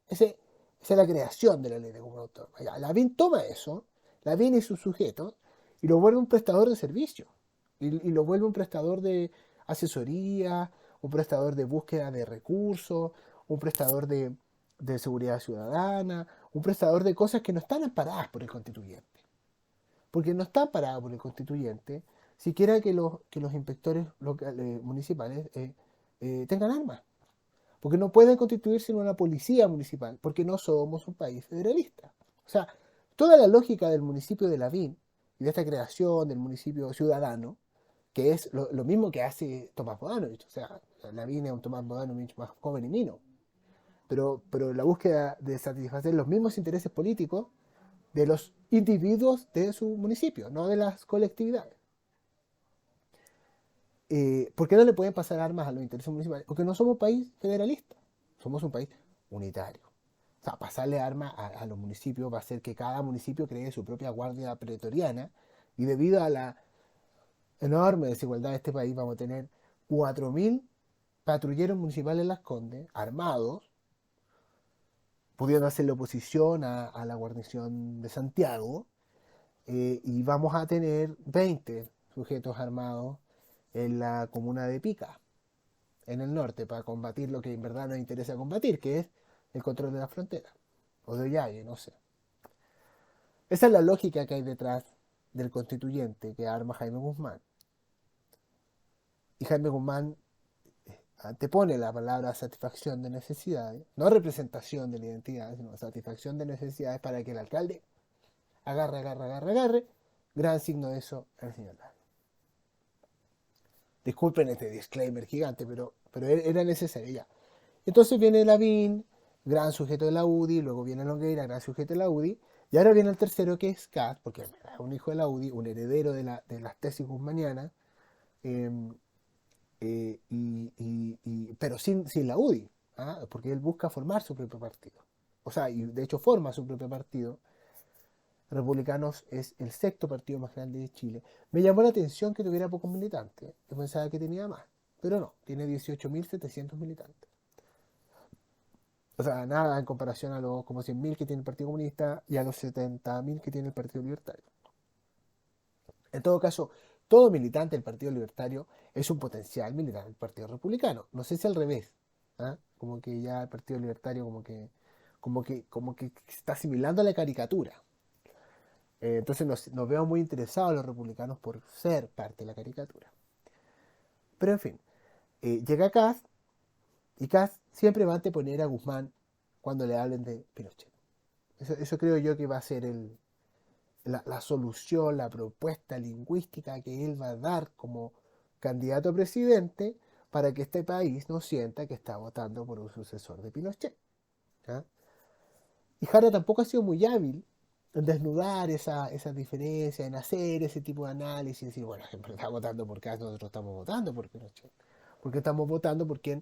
Esa es la creación de la ley de comuna autónoma. Ya, Lavín toma eso, Lavín y sus sujetos, y lo vuelve un prestador de servicio. Y lo vuelve un prestador de asesoría, un prestador de búsqueda de recursos, un prestador de seguridad ciudadana, un prestador de cosas que no están amparadas por el constituyente. Porque no está amparado por el constituyente siquiera que los inspectores municipales tengan armas. Porque no pueden constituirse en una policía municipal, porque no somos un país federalista. O sea, toda la lógica del municipio de Lavín y de esta creación del municipio ciudadano, que es lo mismo que hace Tomás Bodanovich. O sea, Lavín es un Tomás Bodanovich más joven y mino. Pero la búsqueda de satisfacer los mismos intereses políticos de los individuos de su municipio, no de las colectividades. ¿Por qué no le pueden pasar armas a los intereses municipales? Porque no somos un país federalista, somos un país unitario. O sea, pasarle armas a los municipios va a hacer que cada municipio cree su propia guardia pretoriana y debido a la enorme desigualdad de este país vamos a tener 4.000 patrulleros municipales en Las Condes, armados, pudiendo hacerle oposición a la guarnición de Santiago, y vamos a tener 20 sujetos armados en la comuna de Pica, en el norte, para combatir lo que en verdad nos interesa combatir, que es el control de la frontera, o de Ollague, no sé. Esa es la lógica que hay detrás del constituyente que arma Jaime Guzmán. Y Jaime Guzmán antepone la palabra satisfacción de necesidades, no representación de la identidad, sino satisfacción de necesidades para que el alcalde agarre, agarre, agarre, agarre. Gran signo de eso el señor Lavín. Disculpen este disclaimer gigante, pero era necesario ya. Entonces viene Lavín, gran sujeto de la UDI, luego viene Longueira, gran sujeto de la UDI, y ahora viene el tercero que es Kass, porque es un hijo de la UDI, un heredero de las tesis guzmanianas, eh, pero sin la UDI, ¿ah? Porque él busca formar su propio partido. O sea, y de hecho forma su propio partido. Republicanos es el sexto partido más grande de Chile. Me llamó la atención que tuviera pocos militantes. Yo pensaba que tenía más, pero no, tiene 18.700 militantes. O sea, nada en comparación a los como 100.000 que tiene el Partido Comunista y a los 70.000 que tiene el Partido Libertario. En todo caso, todo militante del Partido Libertario es un potencial militante del Partido Republicano. No sé si al revés. ¿Ah? Como que ya el Partido Libertario como que está asimilando a la caricatura. Entonces nos vemos muy interesados los republicanos por ser parte de la caricatura. Pero en fin, llega Kass y Kass siempre va a anteponer a Guzmán cuando le hablen de Pinochet. Eso creo yo que va a ser la solución, la propuesta lingüística que él va a dar como candidato a presidente para que este país no sienta que está votando por un sucesor de Pinochet. ¿Ah? Y Jara tampoco ha sido muy hábil en desnudar esa diferencia, en hacer ese tipo de análisis y decir, bueno, ejemplo, está votando por Kass, nosotros estamos votando por Pinochet. Porque estamos votando por quien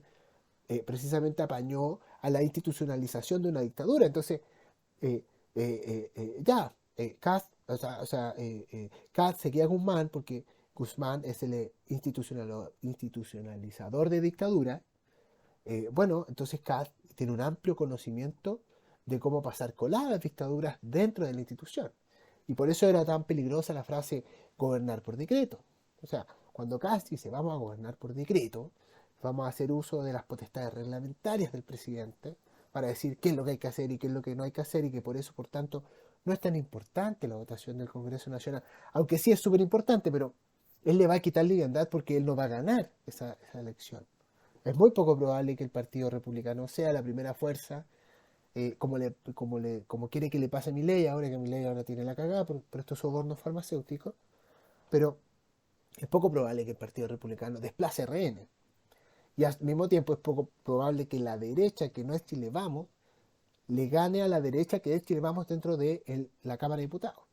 precisamente apañó a la institucionalización de una dictadura. Entonces, eh, ya, Kass, Kass seguía a Guzmán porque Guzmán es el institucionalizador de dictadura. Bueno, entonces Kass tiene un amplio conocimiento de cómo pasar coladas dictaduras dentro de la institución. Y por eso era tan peligrosa la frase gobernar por decreto. O sea, cuando Kass dice vamos a gobernar por decreto, vamos a hacer uso de las potestades reglamentarias del presidente para decir qué es lo que hay que hacer y qué es lo que no hay que hacer y que por eso, por tanto, no es tan importante la votación del Congreso Nacional, aunque sí es súper importante, pero él le va a quitar liviandad porque él no va a ganar esa elección. Es muy poco probable que el Partido Republicano sea la primera fuerza, como quiere que le pase a Milei, ahora que Milei ahora tiene la cagada por estos sobornos farmacéuticos, pero es poco probable que el Partido Republicano desplace RN. Y al mismo tiempo es poco probable que la derecha, que no es Chile Vamos, le gane a la derecha que es Chile Vamos dentro de la Cámara de Diputados.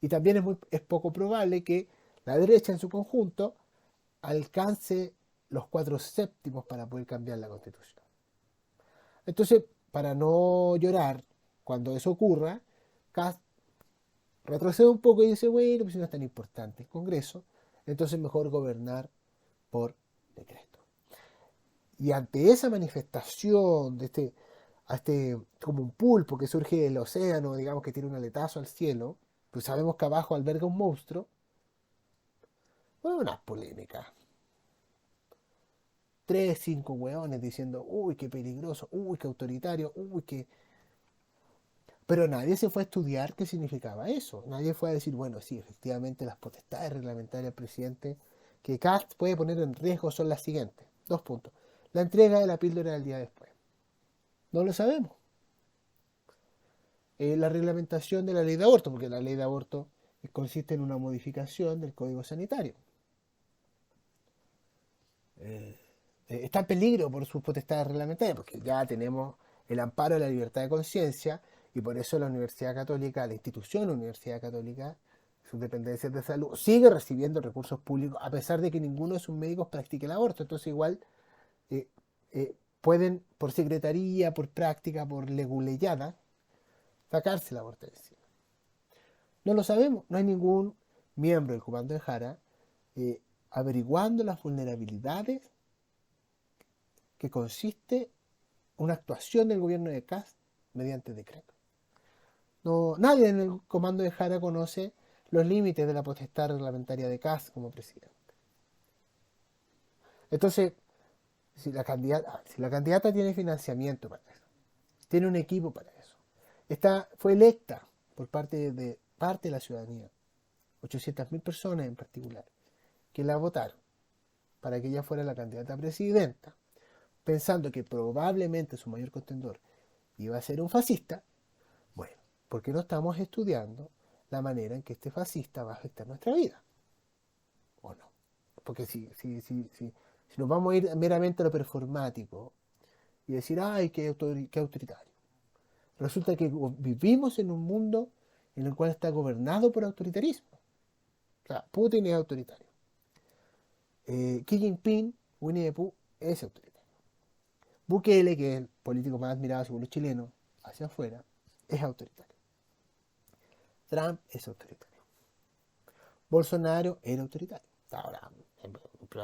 Y también es poco probable que la derecha en su conjunto alcance los 4/7 para poder cambiar la constitución. Entonces, para no llorar cuando eso ocurra, Kass retrocede un poco y dice, bueno, pues no es tan importante el Congreso, entonces mejor gobernar por decreto. Y ante esa manifestación como un pulpo que surge del océano, digamos que tiene un aletazo al cielo, pues sabemos que abajo alberga un monstruo, fue una polémica. 3, 5 hueones diciendo, uy, qué peligroso, uy, qué autoritario, uy, qué... Pero nadie se fue a estudiar qué significaba eso. Nadie fue a decir, bueno, sí, efectivamente las potestades reglamentarias del presidente que Kast puede poner en riesgo son las siguientes. 2 puntos. La entrega de la píldora del día después. No lo sabemos. La reglamentación de la ley de aborto, porque la ley de aborto consiste en una modificación del Código Sanitario. Está en peligro por sus potestades reglamentarias, porque ya tenemos el amparo de la libertad de conciencia y por eso la Universidad Católica, la institución Universidad Católica, sus dependencias de salud, sigue recibiendo recursos públicos a pesar de que ninguno de sus médicos practique el aborto. Entonces igual eh, pueden, por secretaría, por práctica, por leguleyada, sacarse el aborto de encima. No lo sabemos, no hay ningún miembro del comando de Jara averiguando las vulnerabilidades que consiste en una actuación del gobierno de Kast mediante decreto. No, nadie en el comando de Jara conoce los límites de la potestad reglamentaria de Kast como presidente. Entonces, si la candidata tiene financiamiento para eso, tiene un equipo para eso, fue electa por parte de la ciudadanía, 800.000 personas en particular, que la votaron para que ella fuera la candidata a presidenta, pensando que probablemente su mayor contendor iba a ser un fascista. Bueno, ¿por qué no estamos estudiando la manera en que este fascista va a afectar nuestra vida? ¿O no? Porque si nos vamos a ir meramente a lo performático y decir, ay, qué autoritario. Resulta que vivimos en un mundo en el cual está gobernado por autoritarismo. O sea, Putin es autoritario. Xi Jinping, Winnie the Pooh, es autoritario. Bukele, que es el político más admirado según los chilenos, hacia afuera, es autoritario. Trump es autoritario. Bolsonaro era autoritario. Ahora,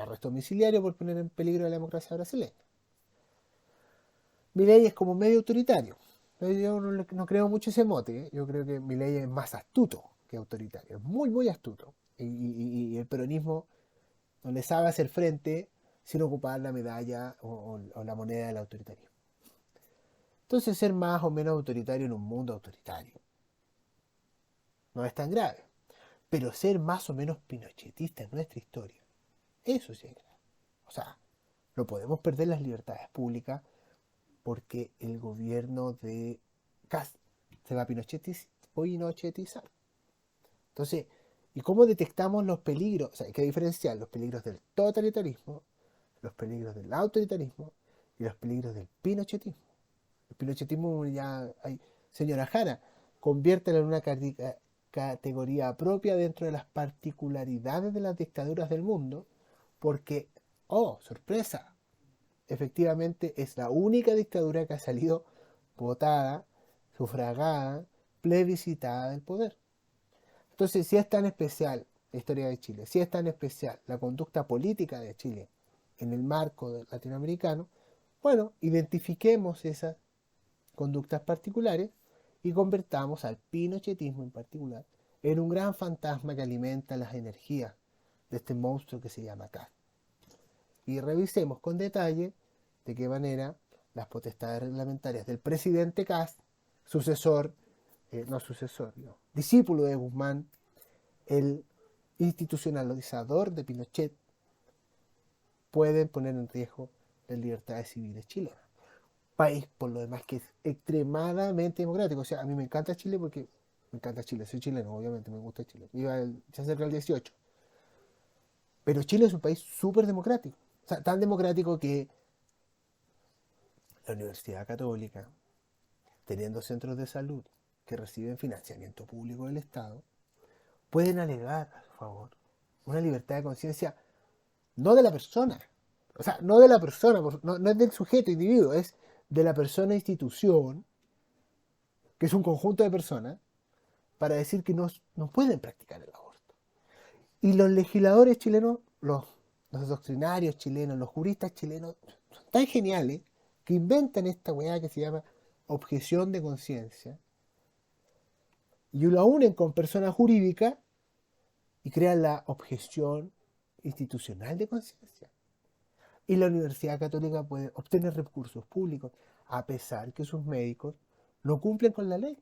arresto domiciliario por poner en peligro la democracia brasileña. Milei es como medio autoritario. Yo no creo mucho ese mote. Yo creo que Milei es más astuto que autoritario. Es muy, muy astuto. Y el peronismo no le sabe hacer frente sin ocupar la medalla o la moneda del autoritarismo. Entonces, ser más o menos autoritario en un mundo autoritario no es tan grave. Pero ser más o menos pinochetista en nuestra historia, eso sí es grave. O sea, no podemos perder las libertades públicas porque el gobierno de Kast se va a pinochetizar. Entonces, ¿y cómo detectamos los peligros? O sea, hay que diferenciar los peligros del totalitarismo, los peligros del autoritarismo y los peligros del pinochetismo. El pinochetismo ya hay, señora Jara, conviértelo en una categoría propia dentro de las particularidades de las dictaduras del mundo, porque, oh, sorpresa, efectivamente es la única dictadura que ha salido votada, sufragada, plebiscitada del poder. Entonces, si es tan especial la historia de Chile, si es tan especial la conducta política de Chile en el marco latinoamericano, bueno, identifiquemos esas conductas particulares y convertamos al pinochetismo en particular en un gran fantasma que alimenta las energías de este monstruo que se llama Kast. Y revisemos con detalle de qué manera las potestades reglamentarias del presidente Kast, discípulo de Guzmán, el institucionalizador de Pinochet, pueden poner en riesgo las libertades civiles chilenas. País, por lo demás, que es extremadamente democrático. O sea, a mí me encanta Chile porque me encanta Chile. Soy chileno, obviamente, me gusta Chile. Ya cerca del 18. Pero Chile es un país súper democrático. O sea, tan democrático que la Universidad Católica, teniendo centros de salud que reciben financiamiento público del Estado, pueden alegar a su favor una libertad de conciencia no de la persona. O sea, no de la persona, no es del sujeto, individuo, es de la persona institución, que es un conjunto de personas, para decir que no pueden practicar el aborto. Y los legisladores chilenos, los doctrinarios chilenos, los juristas chilenos, son tan geniales que inventan esta weá que se llama objeción de conciencia y lo unen con personas jurídicas y crean la objeción institucional de conciencia. Y la Universidad Católica puede obtener recursos públicos a pesar que sus médicos no cumplen con la ley.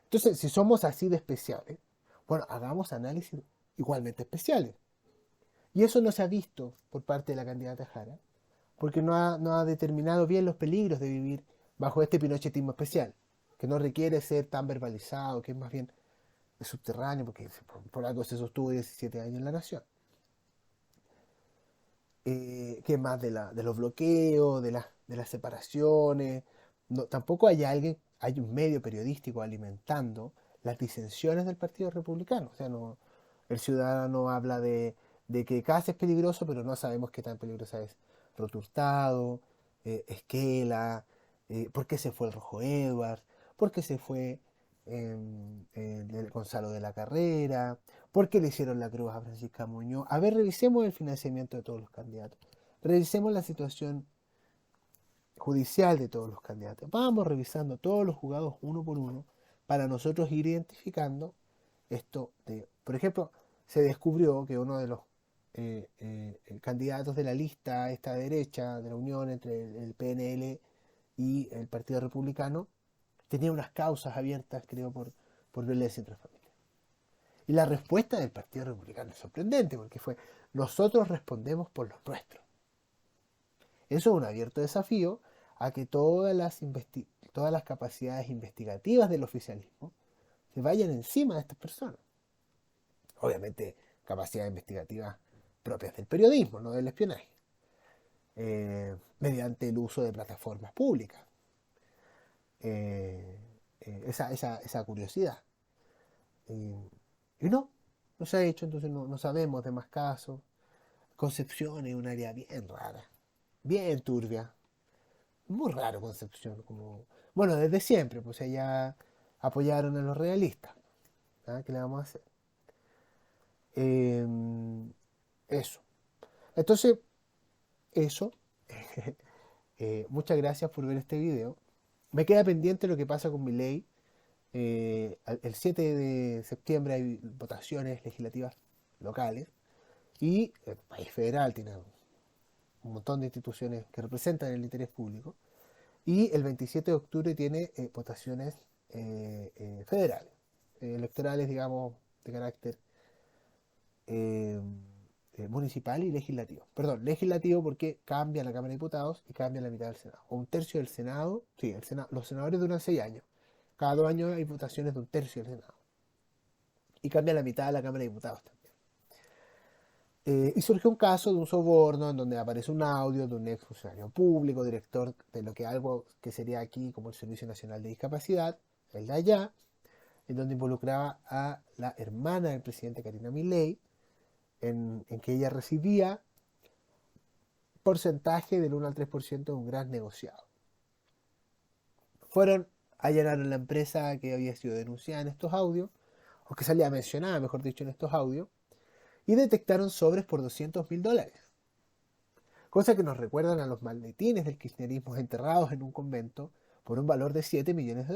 Entonces, si somos así de especiales, bueno, hagamos análisis igualmente especiales. Y eso no se ha visto por parte de la candidata Jara, porque no ha determinado bien los peligros de vivir bajo este pinochetismo especial, que no requiere ser tan verbalizado, que es más bien subterráneo, porque por algo se sostuvo 17 años en la nación. Que más de los bloqueos, de las separaciones. No, tampoco hay un medio periodístico alimentando las disensiones del Partido Republicano. O sea, el ciudadano habla de que Kast es peligroso, pero no sabemos qué tan peligrosa es Roturtado, Esquela, por qué se fue el Rojo Edwards, por qué se fue el Gonzalo de la Carrera, por qué le hicieron la cruz a Francisca Muñoz. A ver, revisemos el financiamiento de todos los candidatos. revisemos la situación judicial de todos los candidatos. Vamos revisando todos los juzgados uno por uno para nosotros ir identificando esto de, por ejemplo, se descubrió que uno de los candidatos de la lista, esta derecha, de la unión entre el PNL y el Partido Republicano, tenía unas causas abiertas, creo, por violencia intrafamiliar. Y la respuesta del Partido Republicano es sorprendente, porque fue, nosotros respondemos por los nuestros. Eso es un abierto desafío a que todas las capacidades investigativas del oficialismo se vayan encima de estas personas. Obviamente, capacidades investigativas propias del periodismo, no del espionaje, mediante el uso de plataformas públicas. Esa curiosidad. Y no se ha hecho, entonces no sabemos de más casos. Concepción es un área bien rara, bien turbia. Muy raro Concepción. Bueno, desde siempre, pues allá apoyaron a los realistas. ¿Ah? ¿Qué le vamos a hacer? Eh, eso. Entonces, eso. Muchas gracias por ver este video. Me queda pendiente lo que pasa con mi ley. El 7 de septiembre hay votaciones legislativas locales y el país federal tiene un montón de instituciones que representan el interés público. Y el 27 de octubre tiene votaciones federales, electorales, digamos, de carácter eh, municipal y legislativo. Perdón, legislativo porque cambia la Cámara de Diputados y cambia la mitad del Senado. O un tercio del Senado, sí, los senadores duran 6 años. Cada 2 años hay votaciones de un tercio del Senado. Y cambia la mitad de la Cámara de Diputados también. Y surgió un caso de un soborno en donde aparece un audio de un ex funcionario público, director de lo que algo que sería aquí como el Servicio Nacional de Discapacidad, el de allá, en donde involucraba a la hermana del presidente Karina Milei, en que ella recibía porcentaje del 1 al 3% de un gran negociado. Fueron, allanaron la empresa que había sido denunciada en estos audios, o que salía mencionada, mejor dicho, en estos audios, y detectaron sobres por $200.000. Cosa que nos recuerdan a los maletines del kirchnerismo enterrados en un convento por un valor de $7 millones.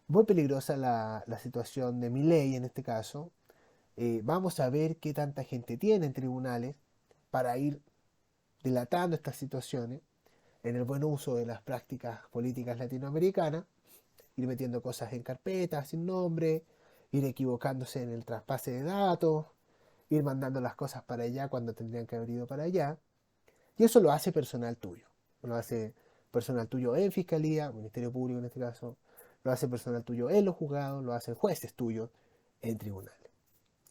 Muy peligrosa la situación de Milei en este caso. Vamos a ver qué tanta gente tiene en tribunales para ir dilatando estas situaciones en el buen uso de las prácticas políticas latinoamericanas, ir metiendo cosas en carpetas sin nombre, ir equivocándose en el traspase de datos, ir mandando las cosas para allá cuando tendrían que haber ido para allá. Y eso lo hace personal tuyo. Lo hace personal tuyo en fiscalía, Ministerio Público en este caso, lo hace personal tuyo en los juzgados, lo hacen jueces tuyos en tribunales.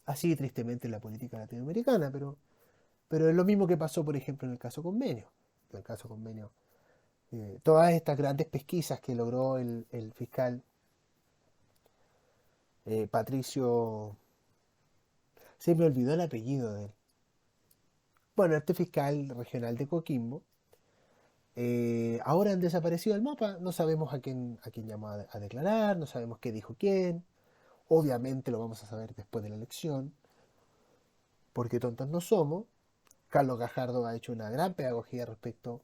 Así tristemente en la política latinoamericana, pero es lo mismo que pasó, por ejemplo, en el caso Convenio. En el caso Convenio, todas estas grandes pesquisas que logró el fiscal Patricio, se me olvidó el apellido de él. Bueno, este fiscal regional de Coquimbo, ahora han desaparecido del mapa, no sabemos a quién llamó a declarar, no sabemos qué dijo quién, obviamente lo vamos a saber después de la elección, porque tontos no somos. Carlos Gajardo ha hecho una gran pedagogía respecto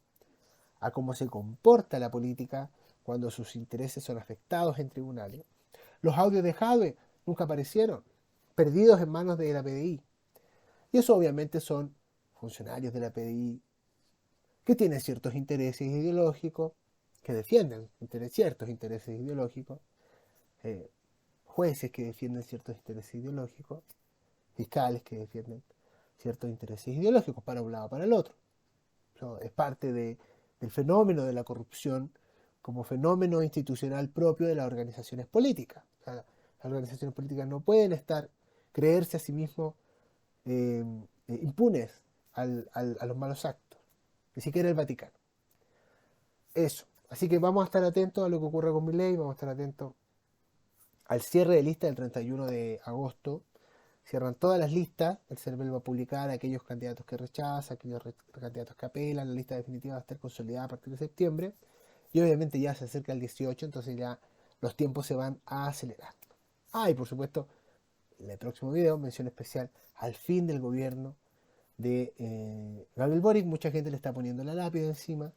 a cómo se comporta la política cuando sus intereses son afectados en tribunales. Los audios de Jadwe nunca aparecieron, perdidos en manos de la PDI. Y eso obviamente son funcionarios de la PDI que tienen ciertos intereses ideológicos, que defienden ciertos intereses ideológicos, eh, jueces que defienden ciertos intereses ideológicos, fiscales que defienden ciertos intereses ideológicos para un lado o para el otro. Eso es parte del fenómeno de la corrupción como fenómeno institucional propio de las organizaciones políticas. O sea, las organizaciones políticas no pueden creerse a sí mismos impunes a los malos actos, ni siquiera el Vaticano. Eso. Así que vamos a estar atentos a lo que ocurra con mi ley, vamos a estar atentos al cierre de lista del 31 de agosto. Cierran todas las listas, el CERVEL va a publicar a aquellos candidatos que rechazan, aquellos candidatos que apelan, la lista definitiva va a estar consolidada a partir de septiembre, y obviamente ya se acerca el 18, entonces ya los tiempos se van a acelerar. Y por supuesto, en el próximo video, mención especial al fin del gobierno de Gabriel Boric, mucha gente le está poniendo la lápida encima.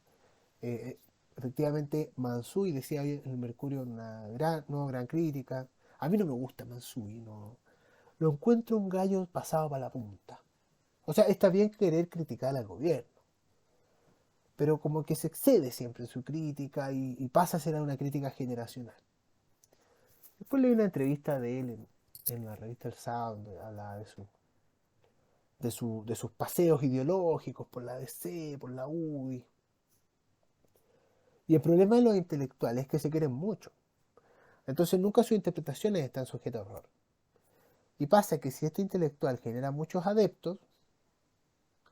Efectivamente, Mansuy decía hoy en el Mercurio una gran, no, gran crítica. A mí no me gusta Mansuy, no. Lo encuentro un gallo pasado para la punta. O sea, está bien querer criticar al gobierno, pero como que se excede siempre en su crítica y pasa a ser una crítica generacional. Después leí una entrevista de él en la revista El Sábado, donde hablaba de sus paseos ideológicos por la DC, por la UDI. Y el problema de los intelectuales es que se quieren mucho. Entonces nunca sus interpretaciones están sujetas a error. Y pasa que si este intelectual genera muchos adeptos,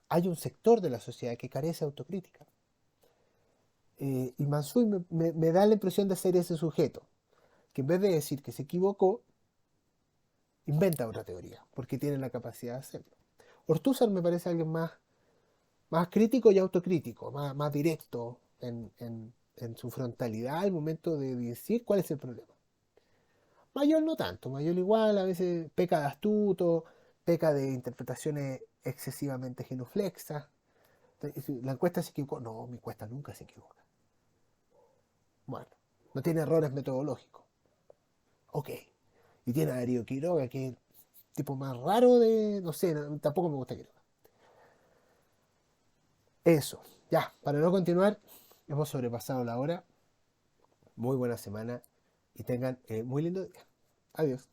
hay un sector de la sociedad que carece de autocrítica. Y Mansuy me da la impresión de ser ese sujeto, que en vez de decir que se equivocó, inventa otra teoría, porque tiene la capacidad de hacerlo. Ortúzar me parece alguien más crítico y autocrítico, más directo en su frontalidad al momento de decir cuál es el problema. Mayor no tanto, Mayor igual a veces peca de astuto, peca de interpretaciones excesivamente genuflexas. La encuesta se equivocó, no, mi encuesta nunca se equivoca. Bueno, no tiene errores metodológicos. Ok. Y tiene a Darío Quiroga, que es el tipo más raro de. No sé, tampoco me gusta Quiroga. Eso. Ya, para no continuar, hemos sobrepasado la hora. Muy buena semana y tengan muy lindo día. Adiós.